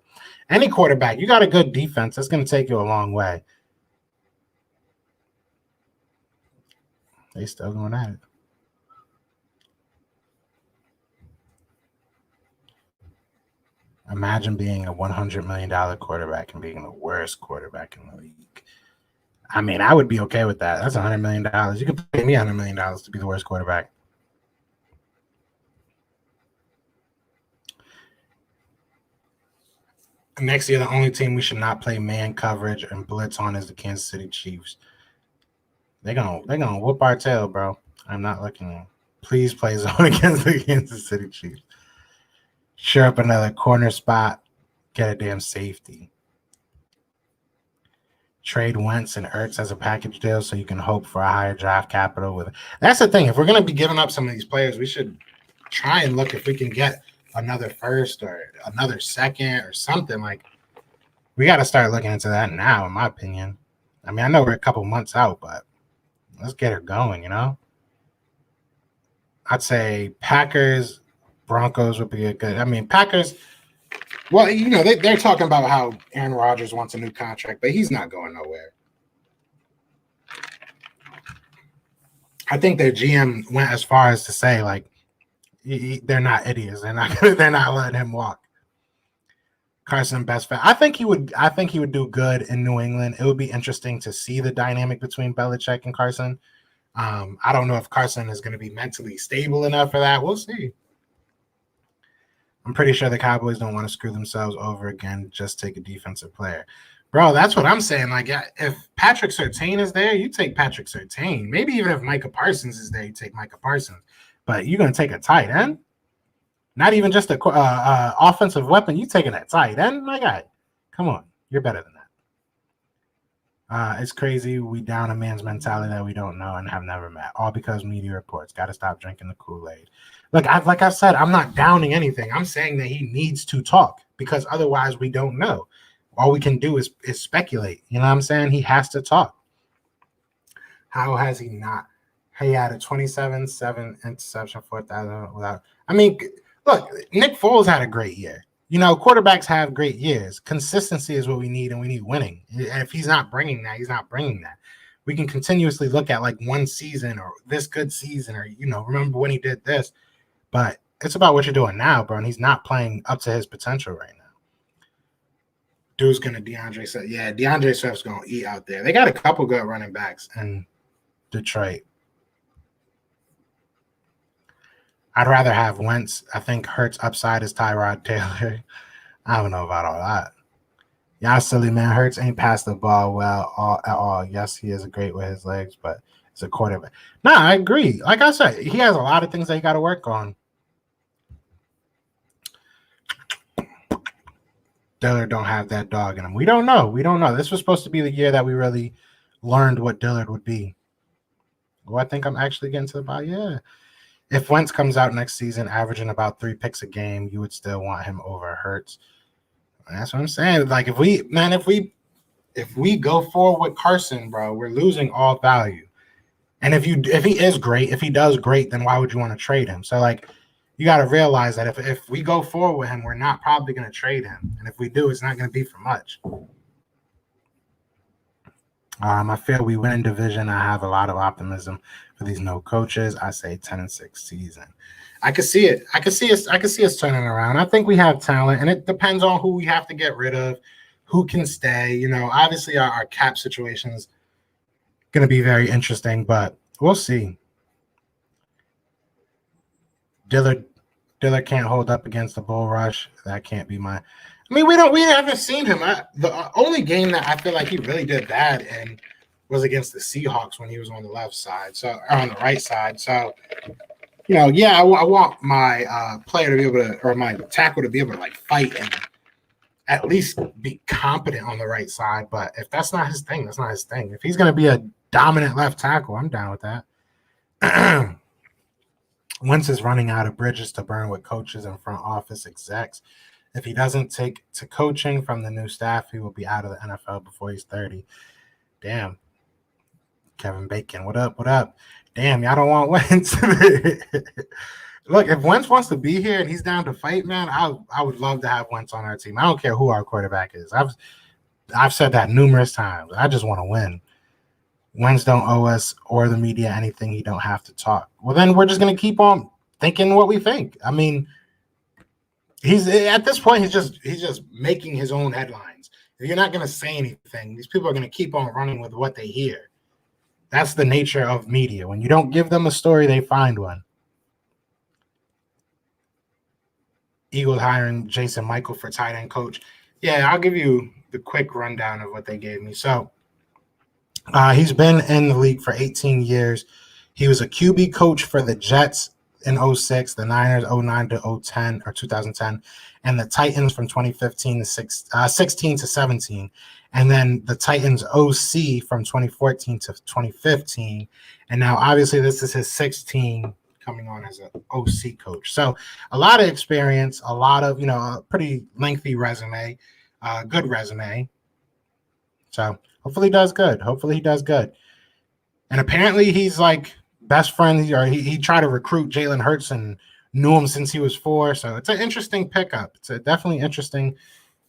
Any quarterback, you got a good defense, that's going to take you a long way. They still going at it. Imagine being a $100 million quarterback and being the worst quarterback in the league. I mean, I would be okay with that. That's $100 million. You could pay me $100 million to be the worst quarterback. Next year, the only team we should not play man coverage and blitz on is the Kansas City Chiefs. They're gonna whoop our tail, bro. I'm not looking. Please play zone against the Kansas City Chiefs. Sure up another corner spot. Get a damn safety. Trade Wentz and Ertz as a package deal so you can hope for a higher draft capital. That's the thing. If we're going to be giving up some of these players, we should try and look if we can get another first or another second or something. Like, we got to start looking into that now, in my opinion. I mean, I know we're a couple months out, but let's get her going, I'd say Packers, Broncos would be a good. I mean, Packers. Well, they're talking about how Aaron Rodgers wants a new contract, but he's not going nowhere. I think their GM went as far as to say, like, they're not idiots. They're not letting him walk. Carson, best fan. I think he would do good in New England. It would be interesting to see the dynamic between Belichick and Carson. I don't know if Carson is going to be mentally stable enough for that. We'll see. I'm pretty sure the Cowboys don't want to screw themselves over again. Just take a defensive player. Bro, that's what I'm saying. Like, if Patrick Surtain is there, you take Patrick Surtain. Maybe even if Micah Parsons is there, you take Micah Parsons. But you're going to take a tight end? Not even just a offensive weapon. You taking that tight end? My guy. Come on. You're better than that. It's crazy. We down a man's mentality that we don't know and have never met. All because media reports. Got to stop drinking the Kool-Aid. Look, like I said, I'm not downing anything. I'm saying that he needs to talk because otherwise we don't know. All we can do is speculate. You know what I'm saying? He has to talk. How has he not? He had a 27-7 interception, 4,000 without. I mean, look, Nick Foles had a great year. Quarterbacks have great years. Consistency is what we need, and we need winning. And if he's not bringing that, he's not bringing that. We can continuously look at like one season or this good season or, remember when he did this. But it's about what you're doing now, bro, and he's not playing up to his potential right now. Dude's going to DeAndre Swift. Yeah, DeAndre Swift's going to eat out there. They got a couple good running backs in Detroit. I'd rather have Wentz. I think Hurts' upside is Tyrod Taylor. I don't know about all that. Y'all silly, man. Hurts ain't passed the ball well at all. Yes, he is great with his legs, but as a quarterback. No, I agree. Like I said, he has a lot of things that he got to work on. Dillard don't have that dog in him. We don't know. This was supposed to be the year that we really learned what Dillard would be. Well, I think I'm actually getting to the bottom. Yeah. If Wentz comes out next season averaging about 3 picks a game, you would still want him over Hurts. That's what I'm saying. Like if we go forward with Carson, bro, we're losing all value. And if he is great, if he does great, then why would you want to trade him? So like you got to realize that if we go forward with him, we're not probably going to trade him. And if we do, it's not going to be for much. I feel we win in division. I have a lot of optimism for these no coaches. I say 10-6 season. I can see it. I can see us turning around. I think we have talent, and it depends on who we have to get rid of, who can stay. You know, obviously our cap situation is going to be very interesting, but we'll see. Dillard can't hold up against the bull rush. That can't be my. I mean, we haven't seen him. The only game that I feel like he really did bad in was against the Seahawks when he was on the left side, or on the right side. So, you know, yeah, I want my player to be able to, or my tackle to be able to like fight and at least be competent on the right side. But if that's not his thing, that's not his thing. If he's going to be a dominant left tackle, I'm down with that. Wentz is running out of bridges to burn with coaches and front office execs. If he doesn't take to coaching from the new staff, he will be out of the NFL before he's 30. Damn. Kevin Bacon, what up? What up? Damn, y'all don't want Wentz. Look, if Wentz wants to be here and he's down to fight, man, I would love to have Wentz on our team. I don't care who our quarterback is. I've said that numerous times. I just want to win. Wentz don't owe us or the media anything. He don't have to talk. Well, then we're just going to keep on thinking what we think. I mean, he's at this point, he's just making his own headlines. If you're not going to say anything, these people are going to keep on running with what they hear. That's the nature of media. When you don't give them a story, they find one. Eagles hiring Jason Michael for tight end coach. Yeah, I'll give you the quick rundown of what they gave me. So he's been in the league for 18 years. He was a QB coach for the Jets in 06, the Niners 09 to 010 or 2010, and the Titans from 2015 to 16 to 17, and then the Titans OC from 2014 to 2015, and now obviously this is his 16 coming on as an OC coach. So a lot of experience, a lot of, a pretty lengthy resume, good resume. So hopefully he does good. And apparently he's like best friend, or he tried to recruit Jalen Hurts and knew him since he was 4. So it's an interesting pickup. It's a definitely interesting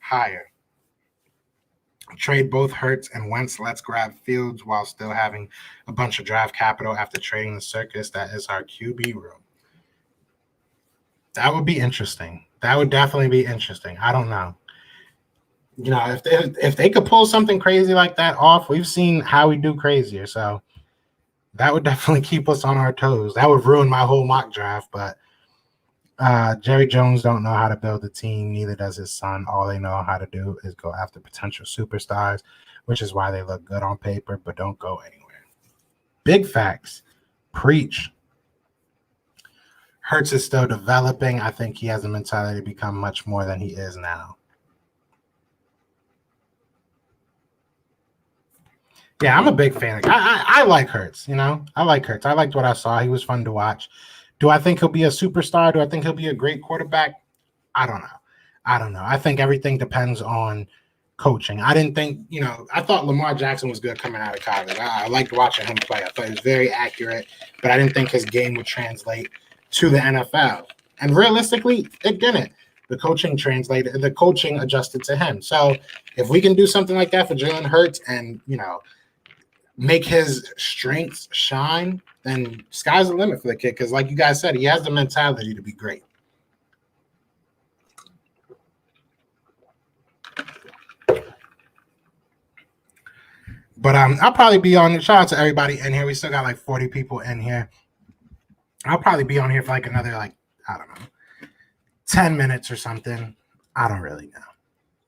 hire. Trade both Hurts and Wentz. Let's grab Fields while still having a bunch of draft capital after trading the circus that is our QB room. That would be interesting. That would definitely be interesting. I don't know. If they could pull something crazy like that off, we've seen how we do crazier. So that would definitely keep us on our toes. That would ruin my whole mock draft, but Jerry Jones don't know how to build a team. Neither does his son. All they know how to do is go after potential superstars, which is why they look good on paper, but don't go anywhere. Big facts. Preach. Hurts is still developing. I think he has the mentality to become much more than he is now. Yeah, I'm a big fan. I like Hurts, I like Hurts. I liked what I saw. He was fun to watch. Do I think he'll be a superstar? Do I think he'll be a great quarterback? I don't know. I think everything depends on coaching. I didn't think, I thought Lamar Jackson was good coming out of college. I liked watching him play. I thought he was very accurate, but I didn't think his game would translate to the NFL. And realistically, it didn't. The coaching adjusted to him. So if we can do something like that for Jalen Hurts and, make his strengths shine, then sky's the limit for the kid. Because like you guys said, he has the mentality to be great. But I'll probably be on. Shout out to everybody in here. We still got like 40 people in here. I'll probably be on here for like another, I don't know, 10 minutes or something. I don't really know.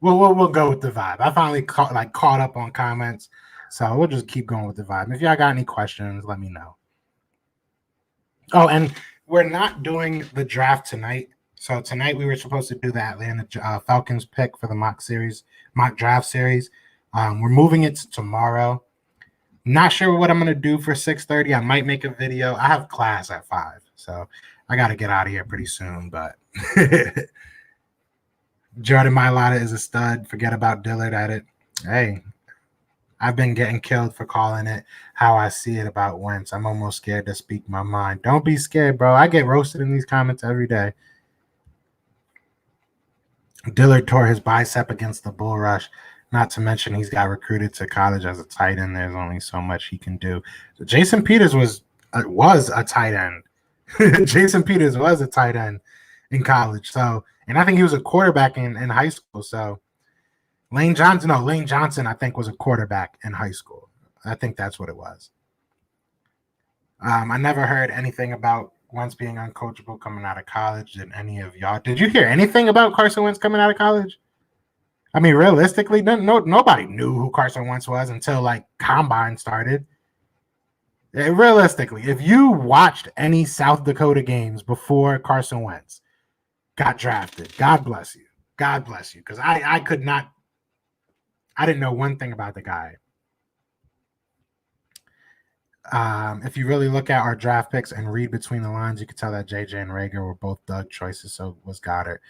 We'll go with the vibe. I finally caught up on comments. So we'll just keep going with the vibe. If y'all got any questions, let me know. Oh, and we're not doing the draft tonight. So tonight we were supposed to do the Atlanta Falcons pick for the mock draft series. We're moving it to tomorrow. Not sure what I'm going to do for 6:30. I might make a video. I have class at 5, so I got to get out of here pretty soon. But Jordan Mailata is a stud. Forget about Dillard at it. Hey, I've been getting killed for calling it how I see it about Wentz. I'm almost scared to speak my mind. Don't be scared, bro. I get roasted in these comments every day. Dillard tore his bicep against the bull rush. Not to mention he's got recruited to college as a tight end. There's only so much he can do. So Jason Peters was a tight end. Jason Peters was a tight end in college. So, and I think he was a quarterback in high school. So Lane Johnson, I think, was a quarterback in high school. I think that's what it was. I never heard anything about Wentz being uncoachable coming out of college. Did any of y'all? Did you hear anything about Carson Wentz coming out of college? I mean, realistically, nobody knew who Carson Wentz was until like Combine started. Realistically, if you watched any South Dakota games before Carson Wentz got drafted, God bless you. God bless you. Because I didn't know one thing about the guy. If you really look at our draft picks and read between the lines, you can tell that JJ and Rager were both Doug choices. So was Goddard.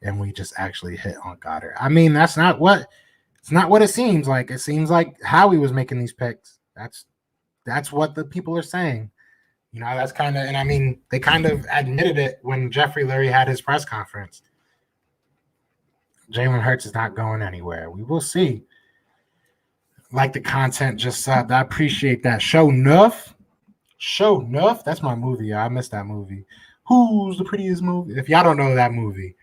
And we just actually hit on Goddard. I mean, it's not what it seems like. It seems like Howie was making these picks. That's what the people are saying. You know, that's kind of, and I mean, they kind of admitted it when Jeffrey Lurie had his press conference. Jalen Hurts is not going anywhere. We will see. Like the content just subbed. I appreciate that. Show Nuff. That's my movie. I missed that movie. Who's the prettiest movie? If y'all don't know that movie,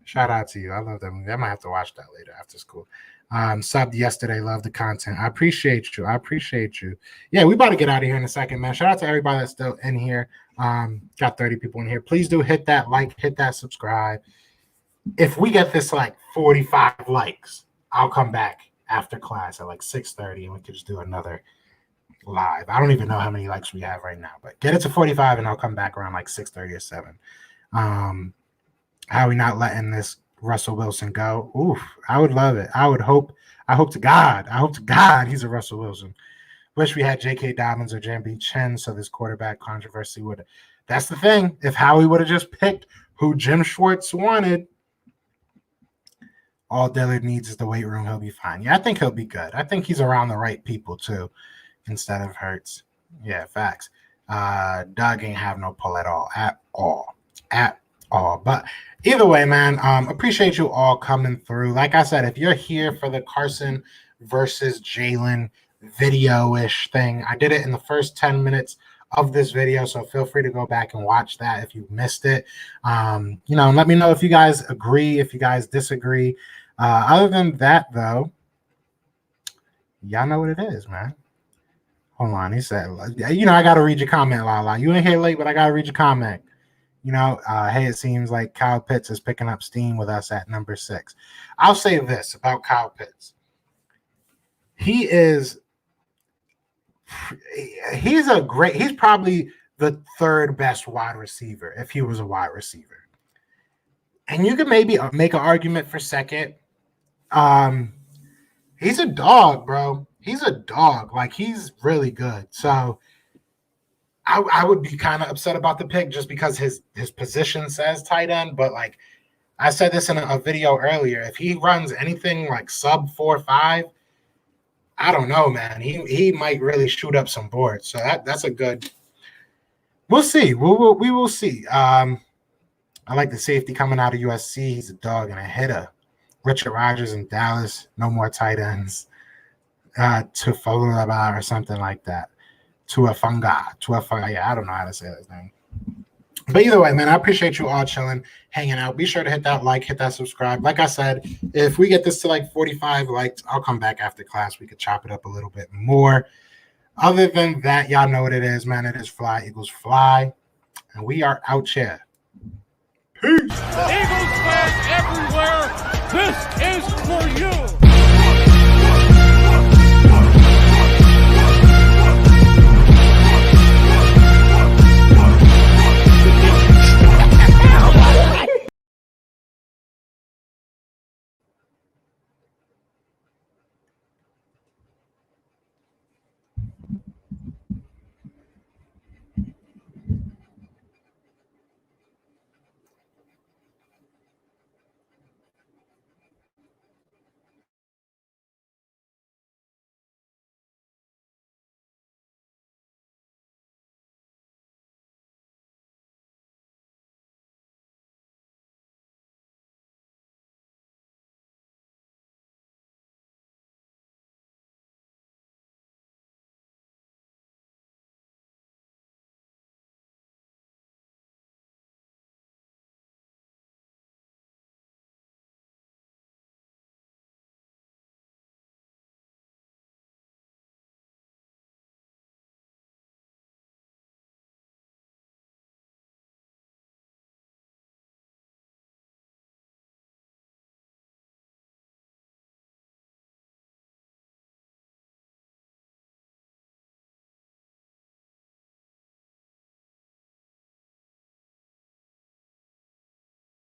shout out to you. I love that movie. I might have to watch that later after school. Subbed yesterday. Love the content. I appreciate you. Yeah, we about to get out of here in a second, man. Shout out to everybody that's still in here. Got 30 people in here. Please do hit that like, hit that subscribe. If we get this like 45 likes, I'll come back after class at like 6:30 and we could just do another live. I don't even know how many likes we have right now, but get it to 45 and I'll come back around like 6:30 or 7. How are we not letting this Russell Wilson go? Oof, I would love it. I hope to God he's a Russell Wilson. Wish we had J.K. Dobbins or Jambi Chen so this quarterback controversy would. That's the thing. If Howie would have just picked who Jim Schwartz wanted, all Dillard needs is the weight room. He'll be fine. Yeah, I think he'll be good. I think he's around the right people too, instead of Hurts. Yeah, facts. Doug ain't have no pull at all. But either way, man, appreciate you all coming through. Like I said, if you're here for the Carson versus Jalen video-ish thing, I did it in the first 10 minutes of this video, so feel free to go back and watch that if you missed it. And let me know if you guys agree, if you guys disagree. Other than that, though, y'all know what it is, man. Hold on, he said, I got to read your comment, Lala. You ain't here late, but I got to read your comment. Hey, it seems like Kyle Pitts is picking up steam with us at number 6. I'll say this about Kyle Pitts. He's probably the third best wide receiver if he was a wide receiver. And you could maybe make an argument for second. He's a dog, bro. He's a dog. Like, he's really good. So I would be kind of upset about the pick just because his position says tight end. But, like, I said this in a video earlier. If he runs anything like sub 4.5, I don't know, man. He might really shoot up some boards. So that's a good. We'll see. We will see. I like the safety coming out of USC. He's a dog and a hitter. Richard Rodgers in Dallas. No more tight ends. Tufoloba or something like that. Tuafunga. Yeah, I don't know how to say his name. But either way, man, I appreciate you all chilling, hanging out. Be sure to hit that like, hit that subscribe. Like I said, if we get this to like 45 likes, I'll come back after class. We could chop it up a little bit more. Other than that, y'all know what it is, man. It is Fly Eagles Fly. And we are out here. Peace. Eagles fans everywhere, this is for you.